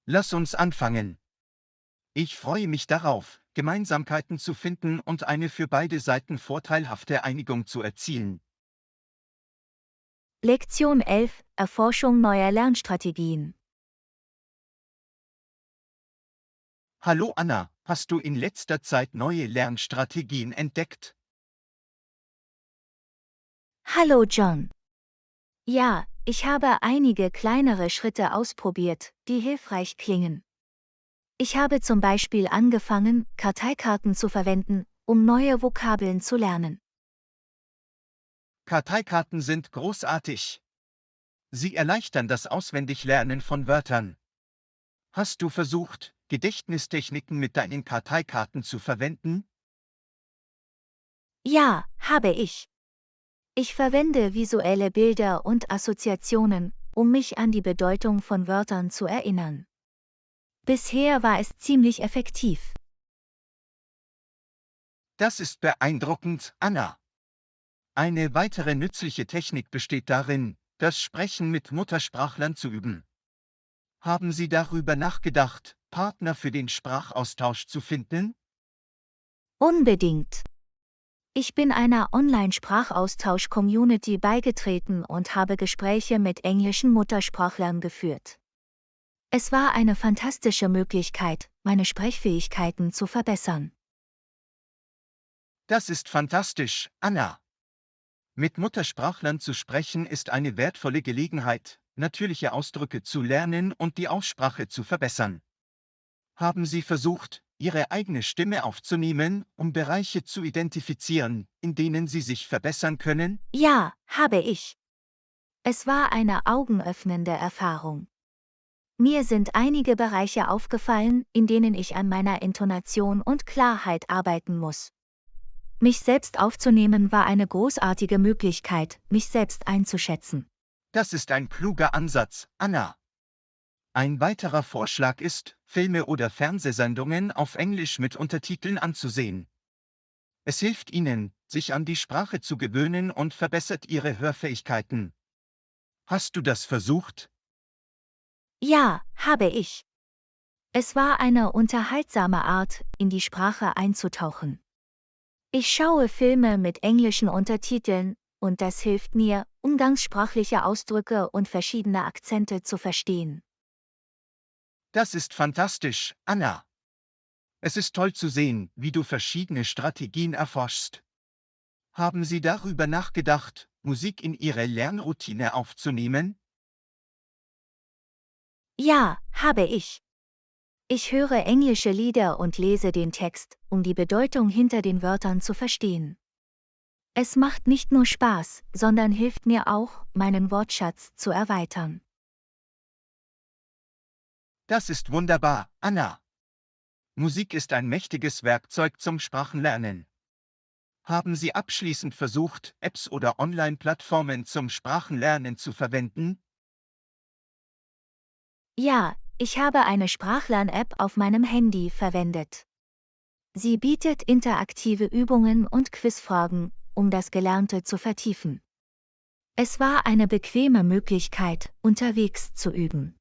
Lass uns anfangen. Ich freue mich darauf, Gemeinsamkeiten zu finden und eine für beide Seiten vorteilhafte Einigung zu erzielen. Lektion 11: Erforschung neuer Lernstrategien. Hallo Anna, hast du in letzter Zeit neue Lernstrategien entdeckt? Hallo John. Ja, ich habe einige kleinere Schritte ausprobiert, die hilfreich klingen. Ich habe zum Beispiel angefangen, Karteikarten zu verwenden, um neue Vokabeln zu lernen. Karteikarten sind großartig. Sie erleichtern das Auswendiglernen von Wörtern. Hast du versucht, Gedächtnistechniken mit deinen Karteikarten zu verwenden? Ja, habe ich. Ich verwende visuelle Bilder und Assoziationen, um mich an die Bedeutung von Wörtern zu erinnern. Bisher war es ziemlich effektiv. Das ist beeindruckend, Anna. Eine weitere nützliche Technik besteht darin, das Sprechen mit Muttersprachlern zu üben. Haben Sie darüber nachgedacht, Partner für den Sprachaustausch zu finden? Unbedingt. Ich bin einer Online-Sprachaustausch-Community beigetreten und habe Gespräche mit englischen Muttersprachlern geführt. Es war eine fantastische Möglichkeit, meine Sprechfähigkeiten zu verbessern. Das ist fantastisch, Anna. Mit Muttersprachlern zu sprechen ist eine wertvolle Gelegenheit, natürliche Ausdrücke zu lernen und die Aussprache zu verbessern. Haben Sie versucht, Ihre eigene Stimme aufzunehmen, um Bereiche zu identifizieren, in denen Sie sich verbessern können? Ja, habe ich. Es war eine augenöffnende Erfahrung. Mir sind einige Bereiche aufgefallen, in denen ich an meiner Intonation und Klarheit arbeiten muss. Mich selbst aufzunehmen war eine großartige Möglichkeit, mich selbst einzuschätzen. Das ist ein kluger Ansatz, Anna. Ein weiterer Vorschlag ist, Filme oder Fernsehsendungen auf Englisch mit Untertiteln anzusehen. Es hilft Ihnen, sich an die Sprache zu gewöhnen und verbessert Ihre Hörfähigkeiten. Hast du das versucht? Ja, habe ich. Es war eine unterhaltsame Art, in die Sprache einzutauchen. Ich schaue Filme mit englischen Untertiteln, und das hilft mir, umgangssprachliche Ausdrücke und verschiedene Akzente zu verstehen. Das ist fantastisch, Anna. Es ist toll zu sehen, wie du verschiedene Strategien erforschst. Haben Sie darüber nachgedacht, Musik in Ihre Lernroutine aufzunehmen? Ja, habe ich. Ich höre englische Lieder und lese den Text, um die Bedeutung hinter den Wörtern zu verstehen. Es macht nicht nur Spaß, sondern hilft mir auch, meinen Wortschatz zu erweitern. Das ist wunderbar, Anna. Musik ist ein mächtiges Werkzeug zum Sprachenlernen. Haben Sie abschließend versucht, Apps oder Online-Plattformen zum Sprachenlernen zu verwenden? Ja, ich habe eine Sprachlern-App auf meinem Handy verwendet. Sie bietet interaktive Übungen und Quizfragen, um das Gelernte zu vertiefen. Es war eine bequeme Möglichkeit, unterwegs zu üben.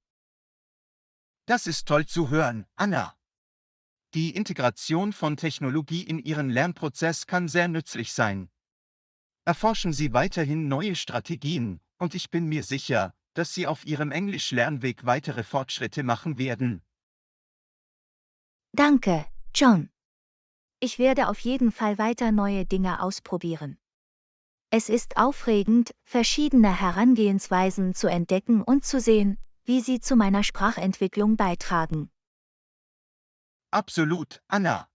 Das ist toll zu hören, Anna. Die Integration von Technologie in Ihren Lernprozess kann sehr nützlich sein. Erforschen Sie weiterhin neue Strategien, und ich bin mir sicher, dass Sie auf Ihrem Englisch-Lernweg weitere Fortschritte machen werden. Danke, John. Ich werde auf jeden Fall weiter neue Dinge ausprobieren. Es ist aufregend, verschiedene Herangehensweisen zu entdecken und zu sehen, wie sie zu meiner Sprachentwicklung beitragen. Absolut, Anna.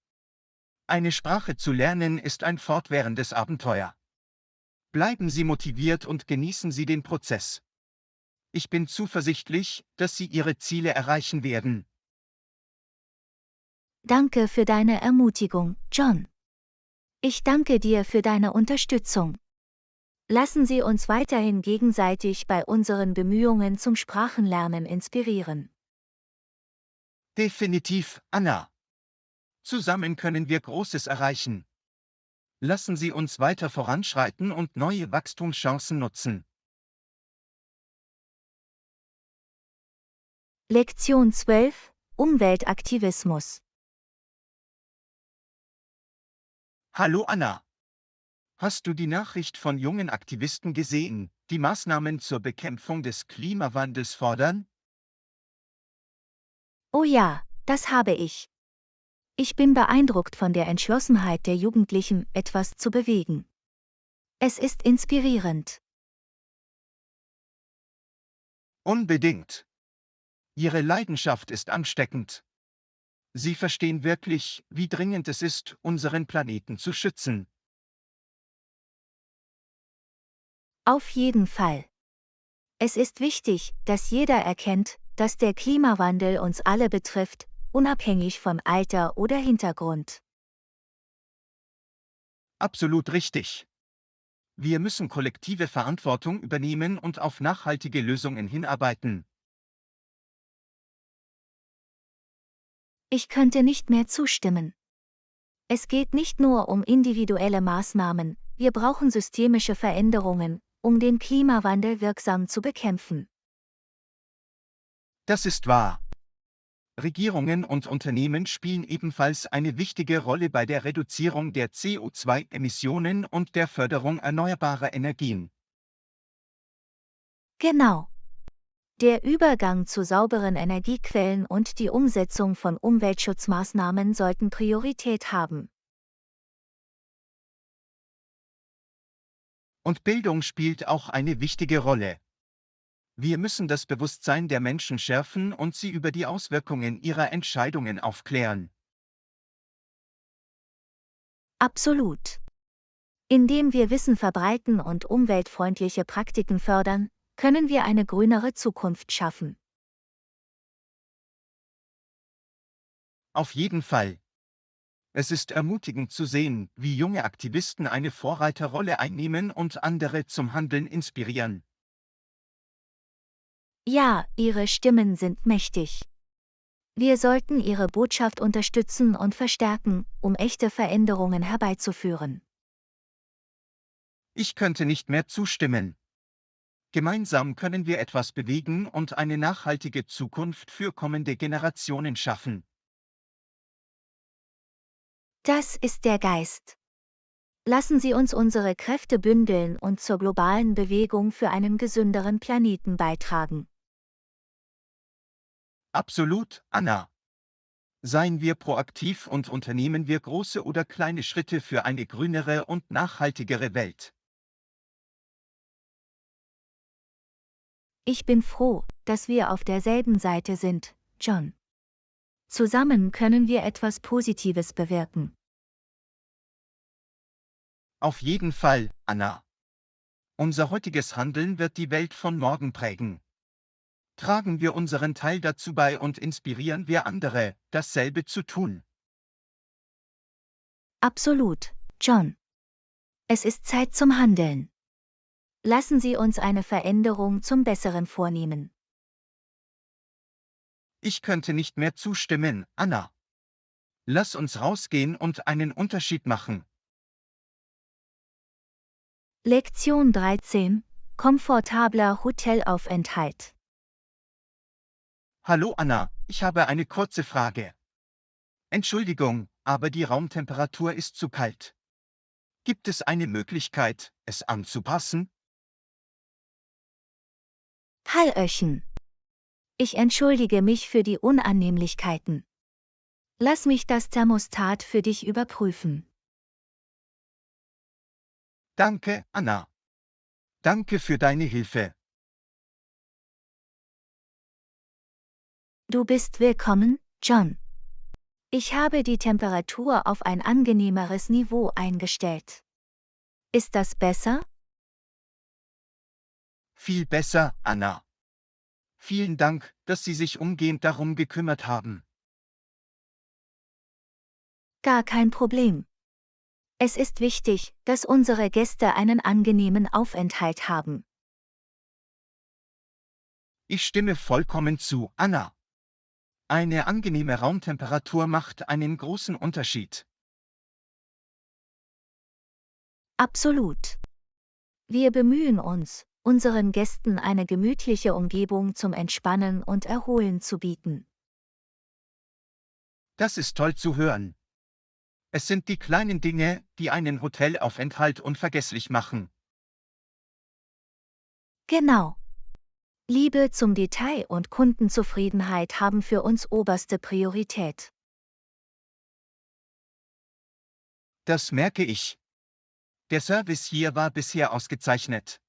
Eine Sprache zu lernen ist ein fortwährendes Abenteuer. Bleiben Sie motiviert und genießen Sie den Prozess. Ich bin zuversichtlich, dass Sie Ihre Ziele erreichen werden. Danke für deine Ermutigung, John. Ich danke dir für deine Unterstützung. Lassen Sie uns weiterhin gegenseitig bei unseren Bemühungen zum Sprachenlernen inspirieren. Definitiv, Anna. Zusammen können wir Großes erreichen. Lassen Sie uns weiter voranschreiten und neue Wachstumschancen nutzen. Lektion 12: Umweltaktivismus. Hallo Anna. Hast du die Nachricht von jungen Aktivisten gesehen, die Maßnahmen zur Bekämpfung des Klimawandels fordern? Oh ja, das habe ich. Ich bin beeindruckt von der Entschlossenheit der Jugendlichen, etwas zu bewegen. Es ist inspirierend. Unbedingt. Ihre Leidenschaft ist ansteckend. Sie verstehen wirklich, wie dringend es ist, unseren Planeten zu schützen. Auf jeden Fall. Es ist wichtig, dass jeder erkennt, dass der Klimawandel uns alle betrifft, unabhängig von Alter oder Hintergrund. Absolut richtig. Wir müssen kollektive Verantwortung übernehmen und auf nachhaltige Lösungen hinarbeiten. Ich könnte nicht mehr zustimmen. Es geht nicht nur um individuelle Maßnahmen, wir brauchen systemische Veränderungen, um den Klimawandel wirksam zu bekämpfen. Das ist wahr. Regierungen und Unternehmen spielen ebenfalls eine wichtige Rolle bei der Reduzierung der CO2-Emissionen und der Förderung erneuerbarer Energien. Genau. Der Übergang zu sauberen Energiequellen und die Umsetzung von Umweltschutzmaßnahmen sollten Priorität haben. Und Bildung spielt auch eine wichtige Rolle. Wir müssen das Bewusstsein der Menschen schärfen und sie über die Auswirkungen ihrer Entscheidungen aufklären. Absolut. Indem wir Wissen verbreiten und umweltfreundliche Praktiken fördern, können wir eine grünere Zukunft schaffen. Auf jeden Fall. Es ist ermutigend zu sehen, wie junge Aktivisten eine Vorreiterrolle einnehmen und andere zum Handeln inspirieren. Ja, ihre Stimmen sind mächtig. Wir sollten ihre Botschaft unterstützen und verstärken, um echte Veränderungen herbeizuführen. Ich könnte nicht mehr zustimmen. Gemeinsam können wir etwas bewegen und eine nachhaltige Zukunft für kommende Generationen schaffen. Das ist der Geist. Lassen Sie uns unsere Kräfte bündeln und zur globalen Bewegung für einen gesünderen Planeten beitragen. Absolut, Anna. Seien wir proaktiv und unternehmen wir große oder kleine Schritte für eine grünere und nachhaltigere Welt. Ich bin froh, dass wir auf derselben Seite sind, John. Zusammen können wir etwas Positives bewirken. Auf jeden Fall, Anna. Unser heutiges Handeln wird die Welt von morgen prägen. Tragen wir unseren Teil dazu bei und inspirieren wir andere, dasselbe zu tun. Absolut, John. Es ist Zeit zum Handeln. Lassen Sie uns eine Veränderung zum Besseren vornehmen. Ich könnte nicht mehr zustimmen, Anna. Lass uns rausgehen und einen Unterschied machen. Lektion 13: Komfortabler Hotelaufenthalt. Hallo Anna, ich habe eine kurze Frage. Entschuldigung, aber die Raumtemperatur ist zu kalt. Gibt es eine Möglichkeit, es anzupassen? Hallöchen. Ich entschuldige mich für die Unannehmlichkeiten. Lass mich das Thermostat für dich überprüfen. Danke, Anna. Danke für deine Hilfe. Du bist willkommen, John. Ich habe die Temperatur auf ein angenehmeres Niveau eingestellt. Ist das besser? Viel besser, Anna. Vielen Dank, dass Sie sich umgehend darum gekümmert haben. Gar kein Problem. Es ist wichtig, dass unsere Gäste einen angenehmen Aufenthalt haben. Ich stimme vollkommen zu, Anna. Eine angenehme Raumtemperatur macht einen großen Unterschied. Absolut. Wir bemühen uns, unseren Gästen eine gemütliche Umgebung zum Entspannen und Erholen zu bieten. Das ist toll zu hören. Es sind die kleinen Dinge, die einen Hotelaufenthalt unvergesslich machen. Genau. Liebe zum Detail und Kundenzufriedenheit haben für uns oberste Priorität. Das merke ich. Der Service hier war bisher ausgezeichnet.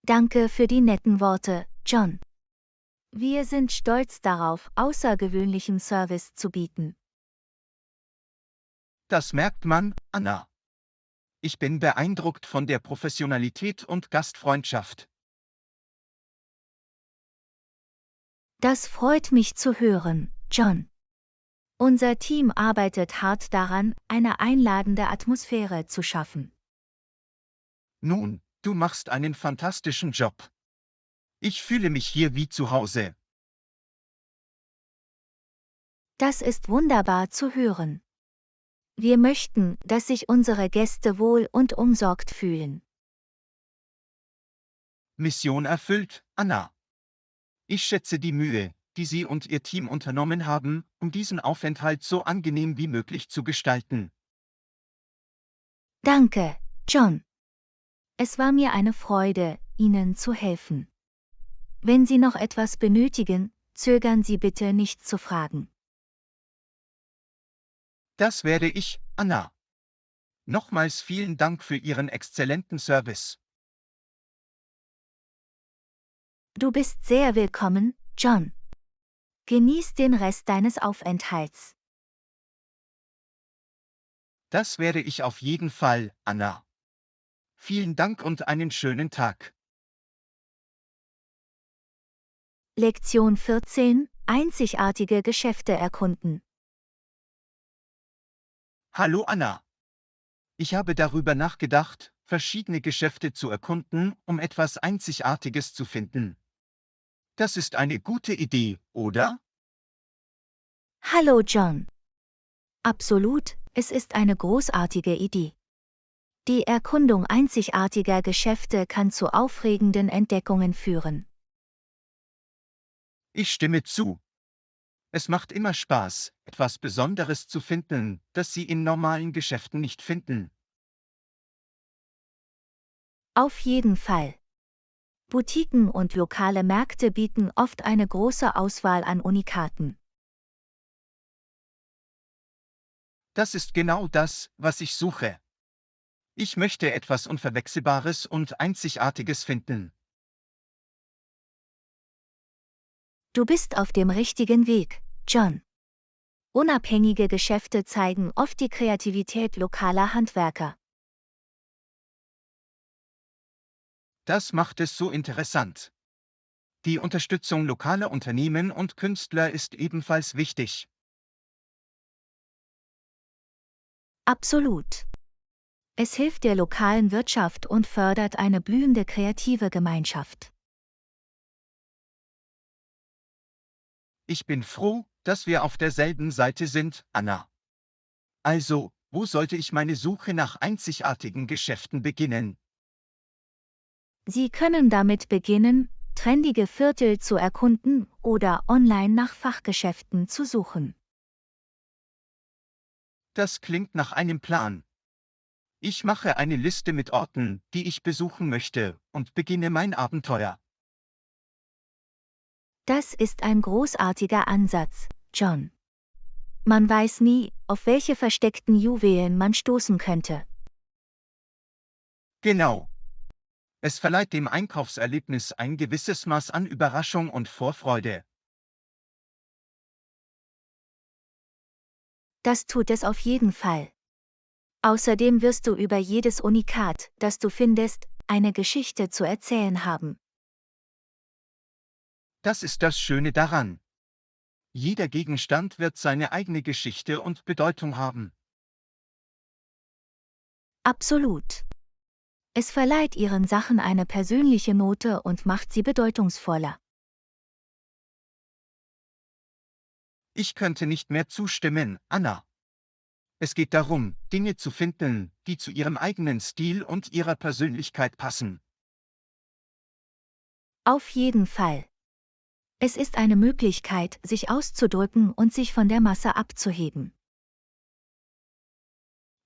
Danke für die netten Worte, John. Wir sind stolz darauf, außergewöhnlichen Service zu bieten. Das merkt man, Anna. Ich bin beeindruckt von der Professionalität und Gastfreundschaft. Das freut mich zu hören, John. Unser Team arbeitet hart daran, eine einladende Atmosphäre zu schaffen. Nun, du machst einen fantastischen Job. Ich fühle mich hier wie zu Hause. Das ist wunderbar zu hören. Wir möchten, dass sich unsere Gäste wohl und umsorgt fühlen. Mission erfüllt, Anna. Ich schätze die Mühe, die Sie und Ihr Team unternommen haben, um diesen Aufenthalt so angenehm wie möglich zu gestalten. Danke, John. Es war mir eine Freude, Ihnen zu helfen. Wenn Sie noch etwas benötigen, zögern Sie bitte nicht zu fragen. Das werde ich, Anna. Nochmals vielen Dank für Ihren exzellenten Service. Du bist sehr willkommen, John. Genieß den Rest deines Aufenthalts. Das werde ich auf jeden Fall, Anna. Vielen Dank und einen schönen Tag. Lektion 14: Einzigartige Geschäfte erkunden. Hallo Anna. Ich habe darüber nachgedacht, verschiedene Geschäfte zu erkunden, um etwas Einzigartiges zu finden. Das ist eine gute Idee, oder? Hallo John. Absolut, es ist eine großartige Idee. Die Erkundung einzigartiger Geschäfte kann zu aufregenden Entdeckungen führen. Ich stimme zu. Es macht immer Spaß, etwas Besonderes zu finden, das Sie in normalen Geschäften nicht finden. Auf jeden Fall. Boutiquen und lokale Märkte bieten oft eine große Auswahl an Unikaten. Das ist genau das, was ich suche. Ich möchte etwas Unverwechselbares und Einzigartiges finden. Du bist auf dem richtigen Weg, John. Unabhängige Geschäfte zeigen oft die Kreativität lokaler Handwerker. Das macht es so interessant. Die Unterstützung lokaler Unternehmen und Künstler ist ebenfalls wichtig. Absolut. Es hilft der lokalen Wirtschaft und fördert eine blühende kreative Gemeinschaft. Ich bin froh, dass wir auf derselben Seite sind, Anna. Also, wo sollte ich meine Suche nach einzigartigen Geschäften beginnen? Sie können damit beginnen, trendige Viertel zu erkunden oder online nach Fachgeschäften zu suchen. Das klingt nach einem Plan. Ich mache eine Liste mit Orten, die ich besuchen möchte, und beginne mein Abenteuer. Das ist ein großartiger Ansatz, John. Man weiß nie, auf welche versteckten Juwelen man stoßen könnte. Genau. Es verleiht dem Einkaufserlebnis ein gewisses Maß an Überraschung und Vorfreude. Das tut es auf jeden Fall. Außerdem wirst du über jedes Unikat, das du findest, eine Geschichte zu erzählen haben. Das ist das Schöne daran. Jeder Gegenstand wird seine eigene Geschichte und Bedeutung haben. Absolut. Es verleiht ihren Sachen eine persönliche Note und macht sie bedeutungsvoller. Ich könnte nicht mehr zustimmen, Anna. Es geht darum, Dinge zu finden, die zu Ihrem eigenen Stil und Ihrer Persönlichkeit passen. Auf jeden Fall. Es ist eine Möglichkeit, sich auszudrücken und sich von der Masse abzuheben.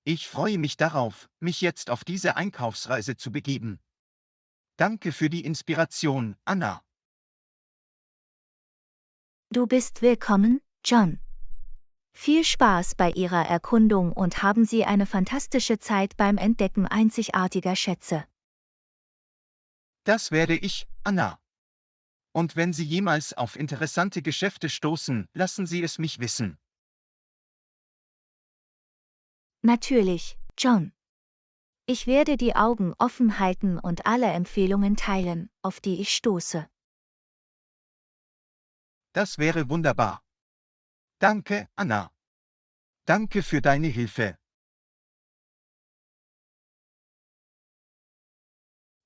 Ich freue mich darauf, mich jetzt auf diese Einkaufsreise zu begeben. Danke für die Inspiration, Anna. Du bist willkommen, John. Viel Spaß bei Ihrer Erkundung und haben Sie eine fantastische Zeit beim Entdecken einzigartiger Schätze. Das werde ich, Anna. Und wenn Sie jemals auf interessante Geschäfte stoßen, lassen Sie es mich wissen. Natürlich, John. Ich werde die Augen offen halten und alle Empfehlungen teilen, auf die ich stoße. Das wäre wunderbar. Danke, Anna. Danke für deine Hilfe.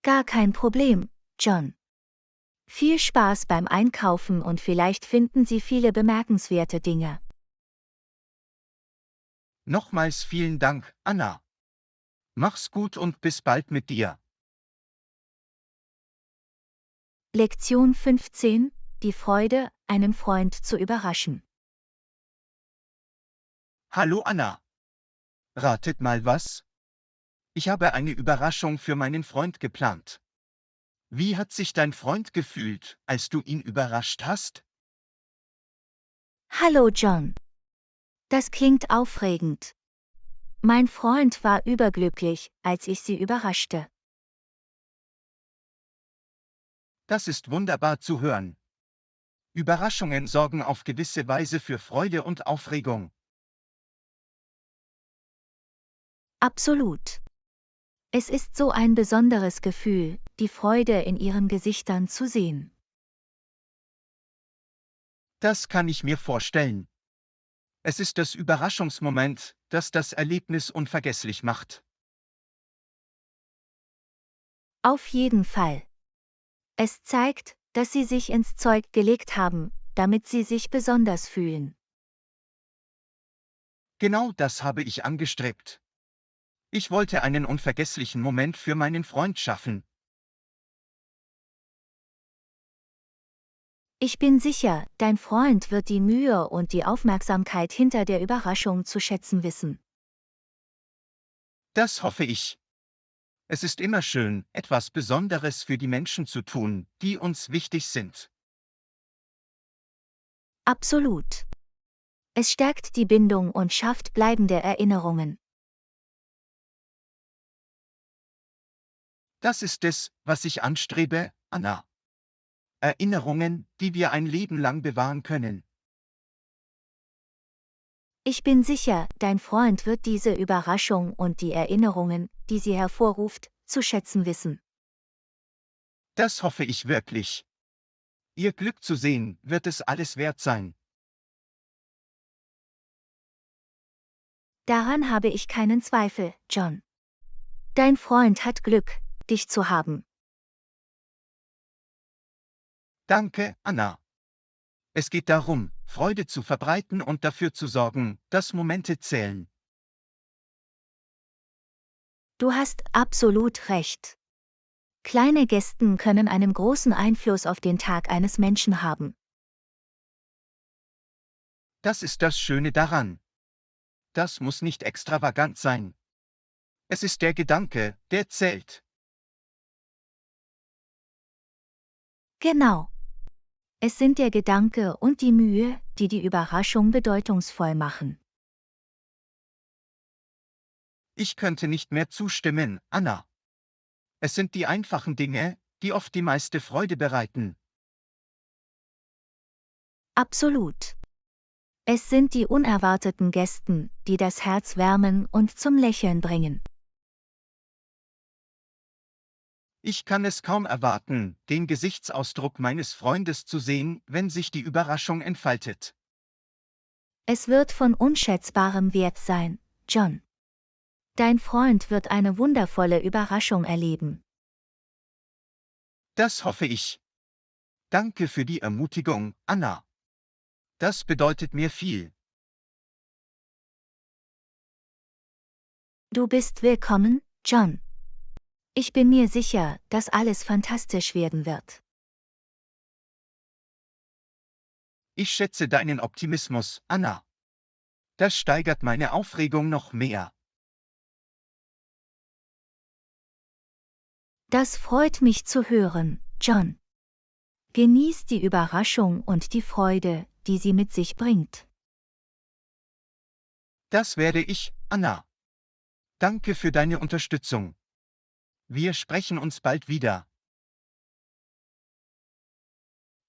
Gar kein Problem, John. Viel Spaß beim Einkaufen und vielleicht finden Sie viele bemerkenswerte Dinge. Nochmals vielen Dank, Anna. Mach's gut und bis bald mit dir. Lektion 15: die Freude, einen Freund zu überraschen. Hallo Anna. Ratet mal was? Ich habe eine Überraschung für meinen Freund geplant. Wie hat sich dein Freund gefühlt, als du ihn überrascht hast? Hallo John. Das klingt aufregend. Mein Freund war überglücklich, als ich sie überraschte. Das ist wunderbar zu hören. Überraschungen sorgen auf gewisse Weise für Freude und Aufregung. Absolut. Es ist so ein besonderes Gefühl, die Freude in ihren Gesichtern zu sehen. Das kann ich mir vorstellen. Es ist das Überraschungsmoment, das das Erlebnis unvergesslich macht. Auf jeden Fall. Es zeigt, dass sie sich ins Zeug gelegt haben, damit sie sich besonders fühlen. Genau das habe ich angestrebt. Ich wollte einen unvergesslichen Moment für meinen Freund schaffen. Ich bin sicher, dein Freund wird die Mühe und die Aufmerksamkeit hinter der Überraschung zu schätzen wissen. Das hoffe ich. Es ist immer schön, etwas Besonderes für die Menschen zu tun, die uns wichtig sind. Absolut. Es stärkt die Bindung und schafft bleibende Erinnerungen. Das ist es, was ich anstrebe, Anna. Erinnerungen, die wir ein Leben lang bewahren können. Ich bin sicher, dein Freund wird diese Überraschung und die Erinnerungen, die sie hervorruft, zu schätzen wissen. Das hoffe ich wirklich. Ihr Glück zu sehen, wird es alles wert sein. Daran habe ich keinen Zweifel, John. Dein Freund hat Glück, dich zu haben. Danke, Anna. Es geht darum, Freude zu verbreiten und dafür zu sorgen, dass Momente zählen. Du hast absolut recht. Kleine Gesten können einen großen Einfluss auf den Tag eines Menschen haben. Das ist das Schöne daran. Das muss nicht extravagant sein. Es ist der Gedanke, der zählt. Genau. Es sind der Gedanke und die Mühe, die die Überraschung bedeutungsvoll machen. Ich könnte nicht mehr zustimmen, Anna. Es sind die einfachen Dinge, die oft die meiste Freude bereiten. Absolut. Es sind die unerwarteten Gesten, die das Herz wärmen und zum Lächeln bringen. Ich kann es kaum erwarten, den Gesichtsausdruck meines Freundes zu sehen, wenn sich die Überraschung entfaltet. Es wird von unschätzbarem Wert sein, John. Dein Freund wird eine wundervolle Überraschung erleben. Das hoffe ich. Danke für die Ermutigung, Anna. Das bedeutet mir viel. Du bist willkommen, John. Ich bin mir sicher, dass alles fantastisch werden wird. Ich schätze deinen Optimismus, Anna. Das steigert meine Aufregung noch mehr. Das freut mich zu hören, John. Genieß die Überraschung und die Freude, die sie mit sich bringt. Das werde ich, Anna. Danke für deine Unterstützung. Wir sprechen uns bald wieder.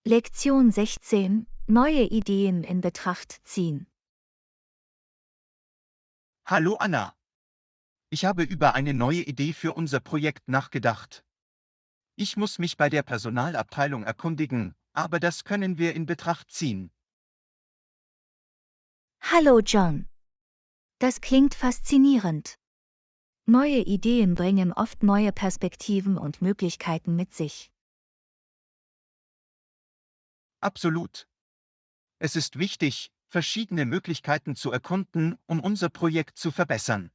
Lektion 16: Neue Ideen in Betracht ziehen. Hallo Anna. Ich habe über eine neue Idee für unser Projekt nachgedacht. Ich muss mich bei der Personalabteilung erkundigen, aber das können wir in Betracht ziehen. Hallo John. Das klingt faszinierend. Neue Ideen bringen oft neue Perspektiven und Möglichkeiten mit sich. Absolut. Es ist wichtig, verschiedene Möglichkeiten zu erkunden, um unser Projekt zu verbessern.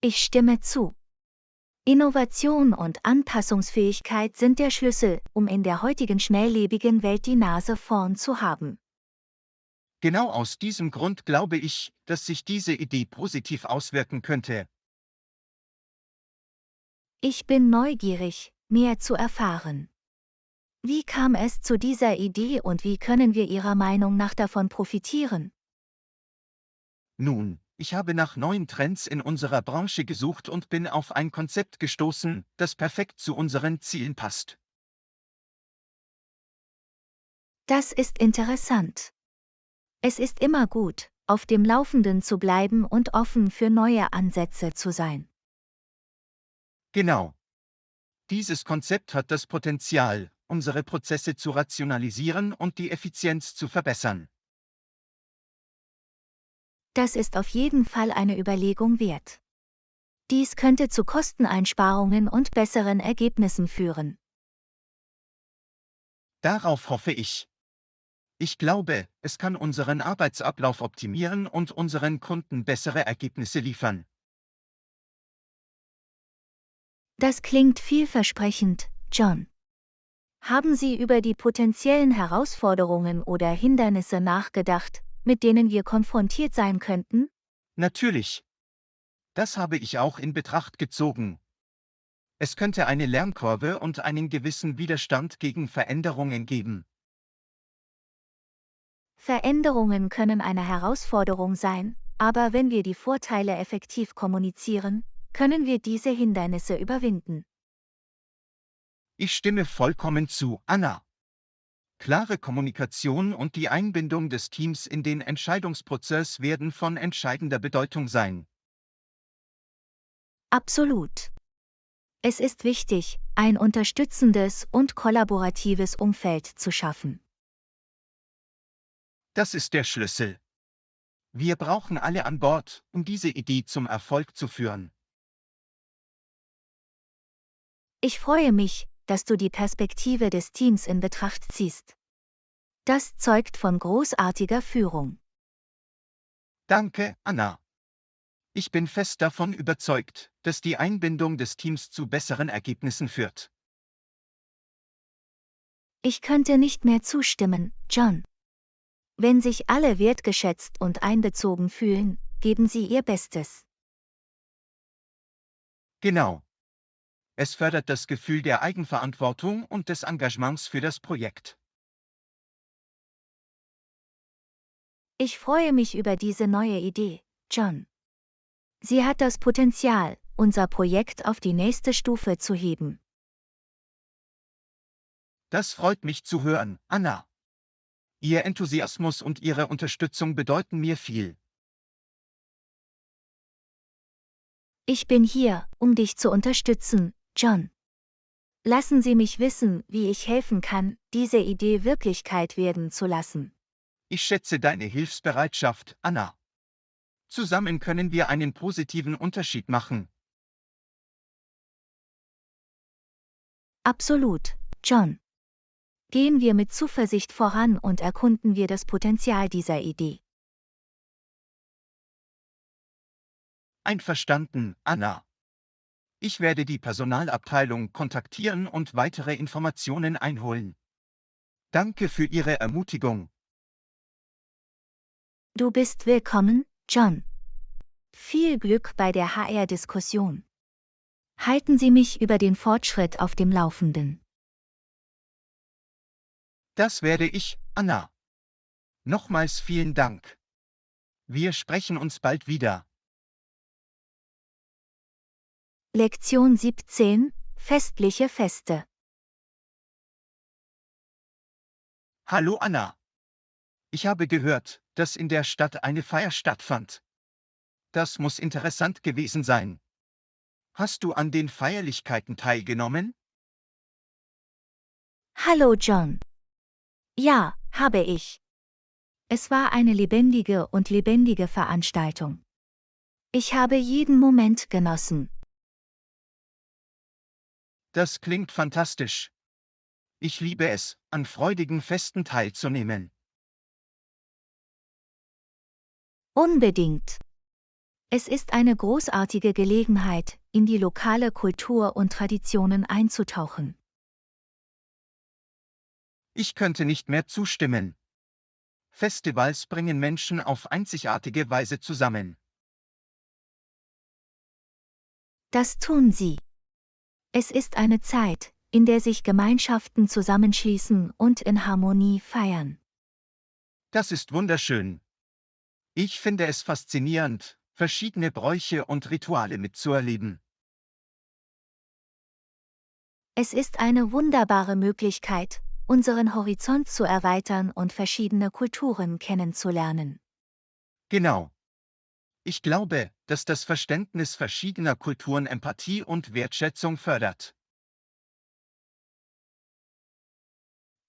Ich stimme zu. Innovation und Anpassungsfähigkeit sind der Schlüssel, um in der heutigen schnelllebigen Welt die Nase vorn zu haben. Genau aus diesem Grund glaube ich, dass sich diese Idee positiv auswirken könnte. Ich bin neugierig, mehr zu erfahren. Wie kam es zu dieser Idee und wie können wir Ihrer Meinung nach davon profitieren? Nun, ich habe nach neuen Trends in unserer Branche gesucht und bin auf ein Konzept gestoßen, das perfekt zu unseren Zielen passt. Das ist interessant. Es ist immer gut, auf dem Laufenden zu bleiben und offen für neue Ansätze zu sein. Genau. Dieses Konzept hat das Potenzial, unsere Prozesse zu rationalisieren und die Effizienz zu verbessern. Das ist auf jeden Fall eine Überlegung wert. Dies könnte zu Kosteneinsparungen und besseren Ergebnissen führen. Darauf hoffe ich. Ich glaube, es kann unseren Arbeitsablauf optimieren und unseren Kunden bessere Ergebnisse liefern. Das klingt vielversprechend, John. Haben Sie über die potenziellen Herausforderungen oder Hindernisse nachgedacht, mit denen wir konfrontiert sein könnten? Natürlich. Das habe ich auch in Betracht gezogen. Es könnte eine Lernkurve und einen gewissen Widerstand gegen Veränderungen geben. Veränderungen können eine Herausforderung sein, aber wenn wir die Vorteile effektiv kommunizieren, können wir diese Hindernisse überwinden. Ich stimme vollkommen zu, Anna. Klare Kommunikation und die Einbindung des Teams in den Entscheidungsprozess werden von entscheidender Bedeutung sein. Absolut. Es ist wichtig, ein unterstützendes und kollaboratives Umfeld zu schaffen. Das ist der Schlüssel. Wir brauchen alle an Bord, um diese Idee zum Erfolg zu führen. Ich freue mich, dass du die Perspektive des Teams in Betracht ziehst. Das zeugt von großartiger Führung. Danke, Anna. Ich bin fest davon überzeugt, dass die Einbindung des Teams zu besseren Ergebnissen führt. Ich könnte nicht mehr zustimmen, John. Wenn sich alle wertgeschätzt und einbezogen fühlen, geben sie ihr Bestes. Genau. Es fördert das Gefühl der Eigenverantwortung und des Engagements für das Projekt. Ich freue mich über diese neue Idee, John. Sie hat das Potenzial, unser Projekt auf die nächste Stufe zu heben. Das freut mich zu hören, Anna. Ihr Enthusiasmus und Ihre Unterstützung bedeuten mir viel. Ich bin hier, um dich zu unterstützen, John. Lassen Sie mich wissen, wie ich helfen kann, diese Idee Wirklichkeit werden zu lassen. Ich schätze deine Hilfsbereitschaft, Anna. Zusammen können wir einen positiven Unterschied machen. Absolut, John. Gehen wir mit Zuversicht voran und erkunden wir das Potenzial dieser Idee. Einverstanden, Anna. Ich werde die Personalabteilung kontaktieren und weitere Informationen einholen. Danke für Ihre Ermutigung. Du bist willkommen, John. Viel Glück bei der HR-Diskussion. Halten Sie mich über den Fortschritt auf dem Laufenden. Das werde ich, Anna. Nochmals vielen Dank. Wir sprechen uns bald wieder. Lektion 17: Festliche Feste. Hallo Anna. Ich habe gehört, dass in der Stadt eine Feier stattfand. Das muss interessant gewesen sein. Hast du an den Feierlichkeiten teilgenommen? Hallo John. Ja, habe ich. Es war eine lebendige Veranstaltung. Ich habe jeden Moment genossen. Das klingt fantastisch. Ich liebe es, an freudigen Festen teilzunehmen. Unbedingt. Es ist eine großartige Gelegenheit, in die lokale Kultur und Traditionen einzutauchen. Ich könnte nicht mehr zustimmen. Festivals bringen Menschen auf einzigartige Weise zusammen. Das tun sie. Es ist eine Zeit, in der sich Gemeinschaften zusammenschließen und in Harmonie feiern. Das ist wunderschön. Ich finde es faszinierend, verschiedene Bräuche und Rituale mitzuerleben. Es ist eine wunderbare Möglichkeit, unseren Horizont zu erweitern und verschiedene Kulturen kennenzulernen. Genau. Ich glaube, dass das Verständnis verschiedener Kulturen Empathie und Wertschätzung fördert.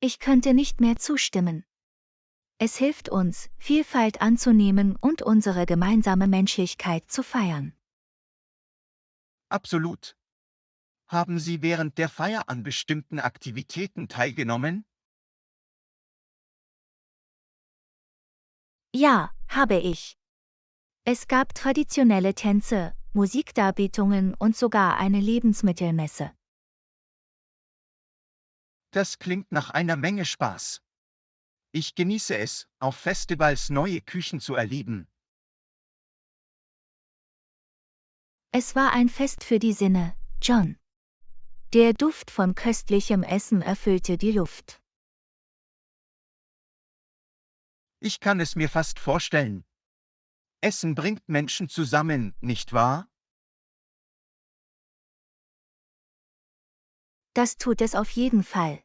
Ich könnte nicht mehr zustimmen. Es hilft uns, Vielfalt anzunehmen und unsere gemeinsame Menschlichkeit zu feiern. Absolut. Haben Sie während der Feier an bestimmten Aktivitäten teilgenommen? Ja, habe ich. Es gab traditionelle Tänze, Musikdarbietungen und sogar eine Lebensmittelmesse. Das klingt nach einer Menge Spaß. Ich genieße es, auf Festivals neue Küchen zu erleben. Es war ein Fest für die Sinne, John. Der Duft von köstlichem Essen erfüllte die Luft. Ich kann es mir fast vorstellen. Essen bringt Menschen zusammen, nicht wahr? Das tut es auf jeden Fall.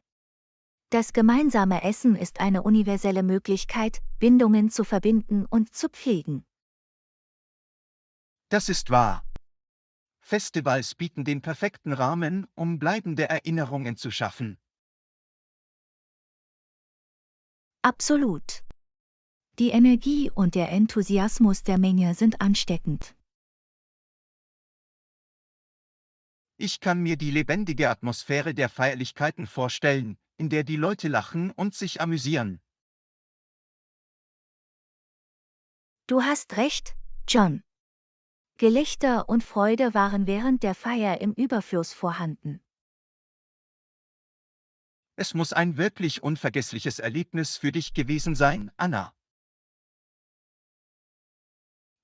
Das gemeinsame Essen ist eine universelle Möglichkeit, Bindungen zu verbinden und zu pflegen. Das ist wahr. Festivals bieten den perfekten Rahmen, um bleibende Erinnerungen zu schaffen. Absolut. Die Energie und der Enthusiasmus der Menge sind ansteckend. Ich kann mir die lebendige Atmosphäre der Feierlichkeiten vorstellen, in der die Leute lachen und sich amüsieren. Du hast recht, John. Gelächter und Freude waren während der Feier im Überfluss vorhanden. Es muss ein wirklich unvergessliches Erlebnis für dich gewesen sein, Anna.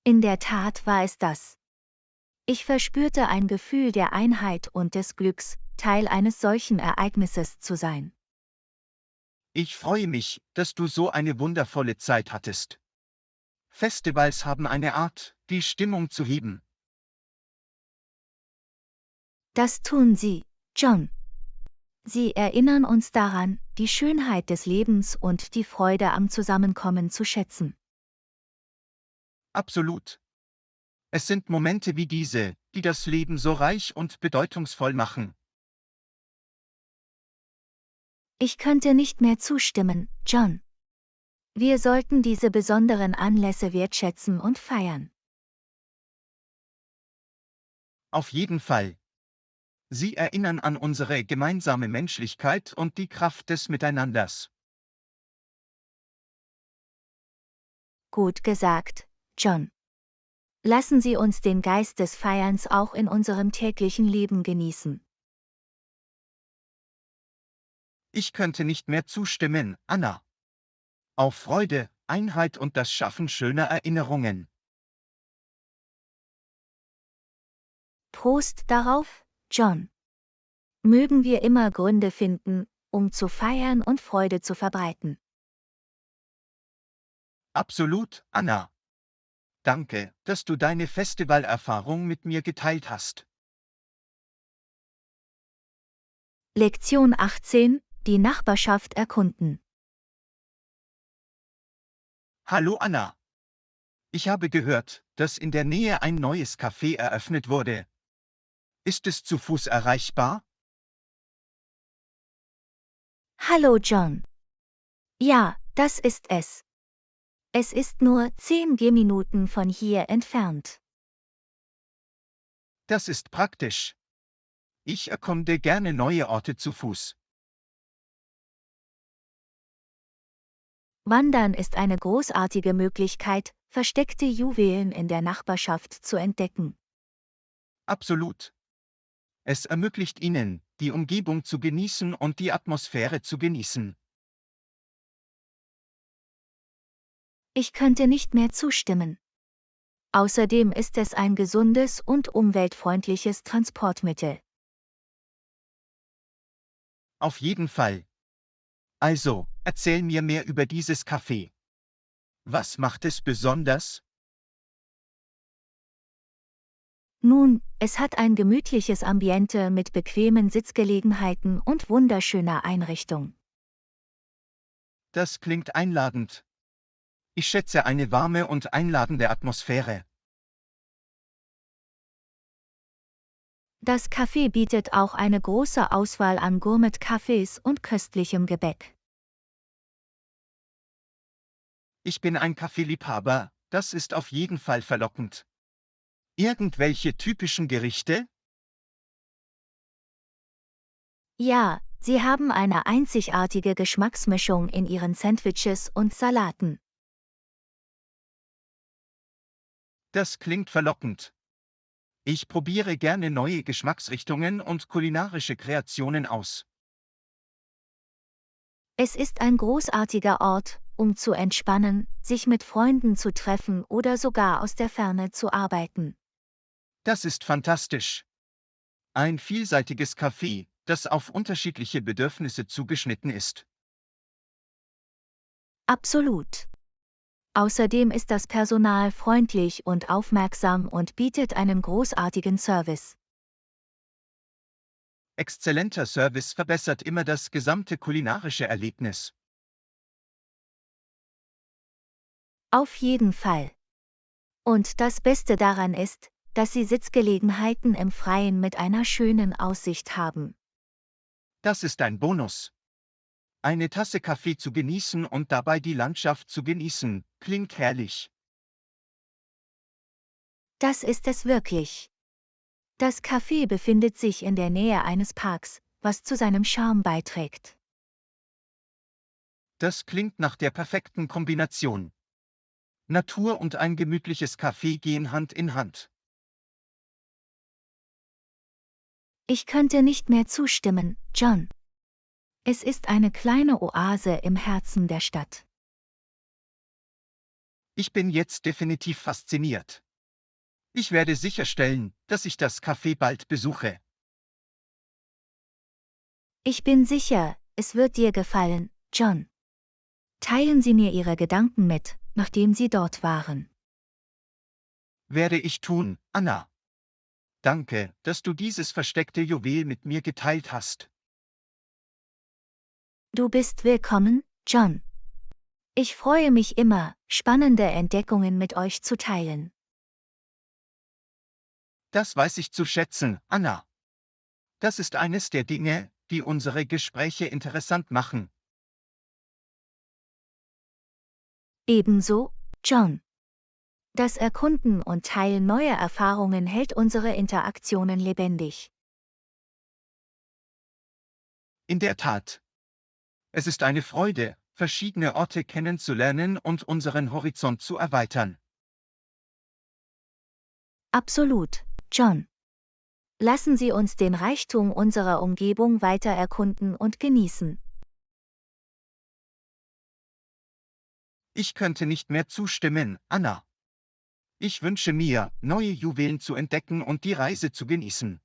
In der Tat war es das. Ich verspürte ein Gefühl der Einheit und des Glücks, Teil eines solchen Ereignisses zu sein. Ich freue mich, dass du so eine wundervolle Zeit hattest. Festivals haben eine Art, die Stimmung zu heben. Das tun sie, John. Sie erinnern uns daran, die Schönheit des Lebens und die Freude am Zusammenkommen zu schätzen. Absolut. Es sind Momente wie diese, die das Leben so reich und bedeutungsvoll machen. Ich könnte nicht mehr zustimmen, John. Wir sollten diese besonderen Anlässe wertschätzen und feiern. Auf jeden Fall. Sie erinnern an unsere gemeinsame Menschlichkeit und die Kraft des Miteinanders. Gut gesagt, John. Lassen Sie uns den Geist des Feierns auch in unserem täglichen Leben genießen. Ich könnte nicht mehr zustimmen, Anna. Auf Freude, Einheit und das Schaffen schöner Erinnerungen. Prost darauf, John. Mögen wir immer Gründe finden, um zu feiern und Freude zu verbreiten. Absolut, Anna. Danke, dass du deine Festivalerfahrung mit mir geteilt hast. Lektion 18: Die Nachbarschaft erkunden. Hallo Anna. Ich habe gehört, dass in der Nähe ein neues Café eröffnet wurde. Ist es zu Fuß erreichbar? Hallo John. Ja, das ist es. Es ist nur 10 Gehminuten von hier entfernt. Das ist praktisch. Ich erkunde gerne neue Orte zu Fuß. Wandern ist eine großartige Möglichkeit, versteckte Juwelen in der Nachbarschaft zu entdecken. Absolut. Es ermöglicht Ihnen, die Umgebung zu genießen und die Atmosphäre zu genießen. Ich könnte nicht mehr zustimmen. Außerdem ist es ein gesundes und umweltfreundliches Transportmittel. Auf jeden Fall. Also, erzähl mir mehr über dieses Café. Was macht es besonders? Nun, es hat ein gemütliches Ambiente mit bequemen Sitzgelegenheiten und wunderschöner Einrichtung. Das klingt einladend. Ich schätze eine warme und einladende Atmosphäre. Das Café bietet auch eine große Auswahl an Gourmet-Kaffees und köstlichem Gebäck. Ich bin ein Kaffeeliebhaber, das ist auf jeden Fall verlockend. Irgendwelche typischen Gerichte? Ja, sie haben eine einzigartige Geschmacksmischung in ihren Sandwiches und Salaten. Das klingt verlockend. Ich probiere gerne neue Geschmacksrichtungen und kulinarische Kreationen aus. Es ist ein großartiger Ort, um zu entspannen, sich mit Freunden zu treffen oder sogar aus der Ferne zu arbeiten. Das ist fantastisch. Ein vielseitiges Café, das auf unterschiedliche Bedürfnisse zugeschnitten ist. Absolut. Außerdem ist das Personal freundlich und aufmerksam und bietet einen großartigen Service. Exzellenter Service verbessert immer das gesamte kulinarische Erlebnis. Auf jeden Fall. Und das Beste daran ist, dass Sie Sitzgelegenheiten im Freien mit einer schönen Aussicht haben. Das ist ein Bonus. Eine Tasse Kaffee zu genießen und dabei die Landschaft zu genießen, klingt herrlich. Das ist es wirklich. Das Café befindet sich in der Nähe eines Parks, was zu seinem Charme beiträgt. Das klingt nach der perfekten Kombination. Natur und ein gemütliches Café gehen Hand in Hand. Ich könnte nicht mehr zustimmen, John. Es ist eine kleine Oase im Herzen der Stadt. Ich bin jetzt definitiv fasziniert. Ich werde sicherstellen, dass ich das Café bald besuche. Ich bin sicher, es wird dir gefallen, John. Teilen Sie mir Ihre Gedanken mit, nachdem Sie dort waren. Werde ich tun, Anna. Danke, dass du dieses versteckte Juwel mit mir geteilt hast. Du bist willkommen, John. Ich freue mich immer, spannende Entdeckungen mit euch zu teilen. Das weiß ich zu schätzen, Anna. Das ist eines der Dinge, die unsere Gespräche interessant machen. Ebenso, John. Das Erkunden und Teilen neuer Erfahrungen hält unsere Interaktionen lebendig. In der Tat. Es ist eine Freude, verschiedene Orte kennenzulernen und unseren Horizont zu erweitern. Absolut, John. Lassen Sie uns den Reichtum unserer Umgebung weiter erkunden und genießen. Ich könnte nicht mehr zustimmen, Anna. Ich wünsche mir, neue Juwelen zu entdecken und die Reise zu genießen.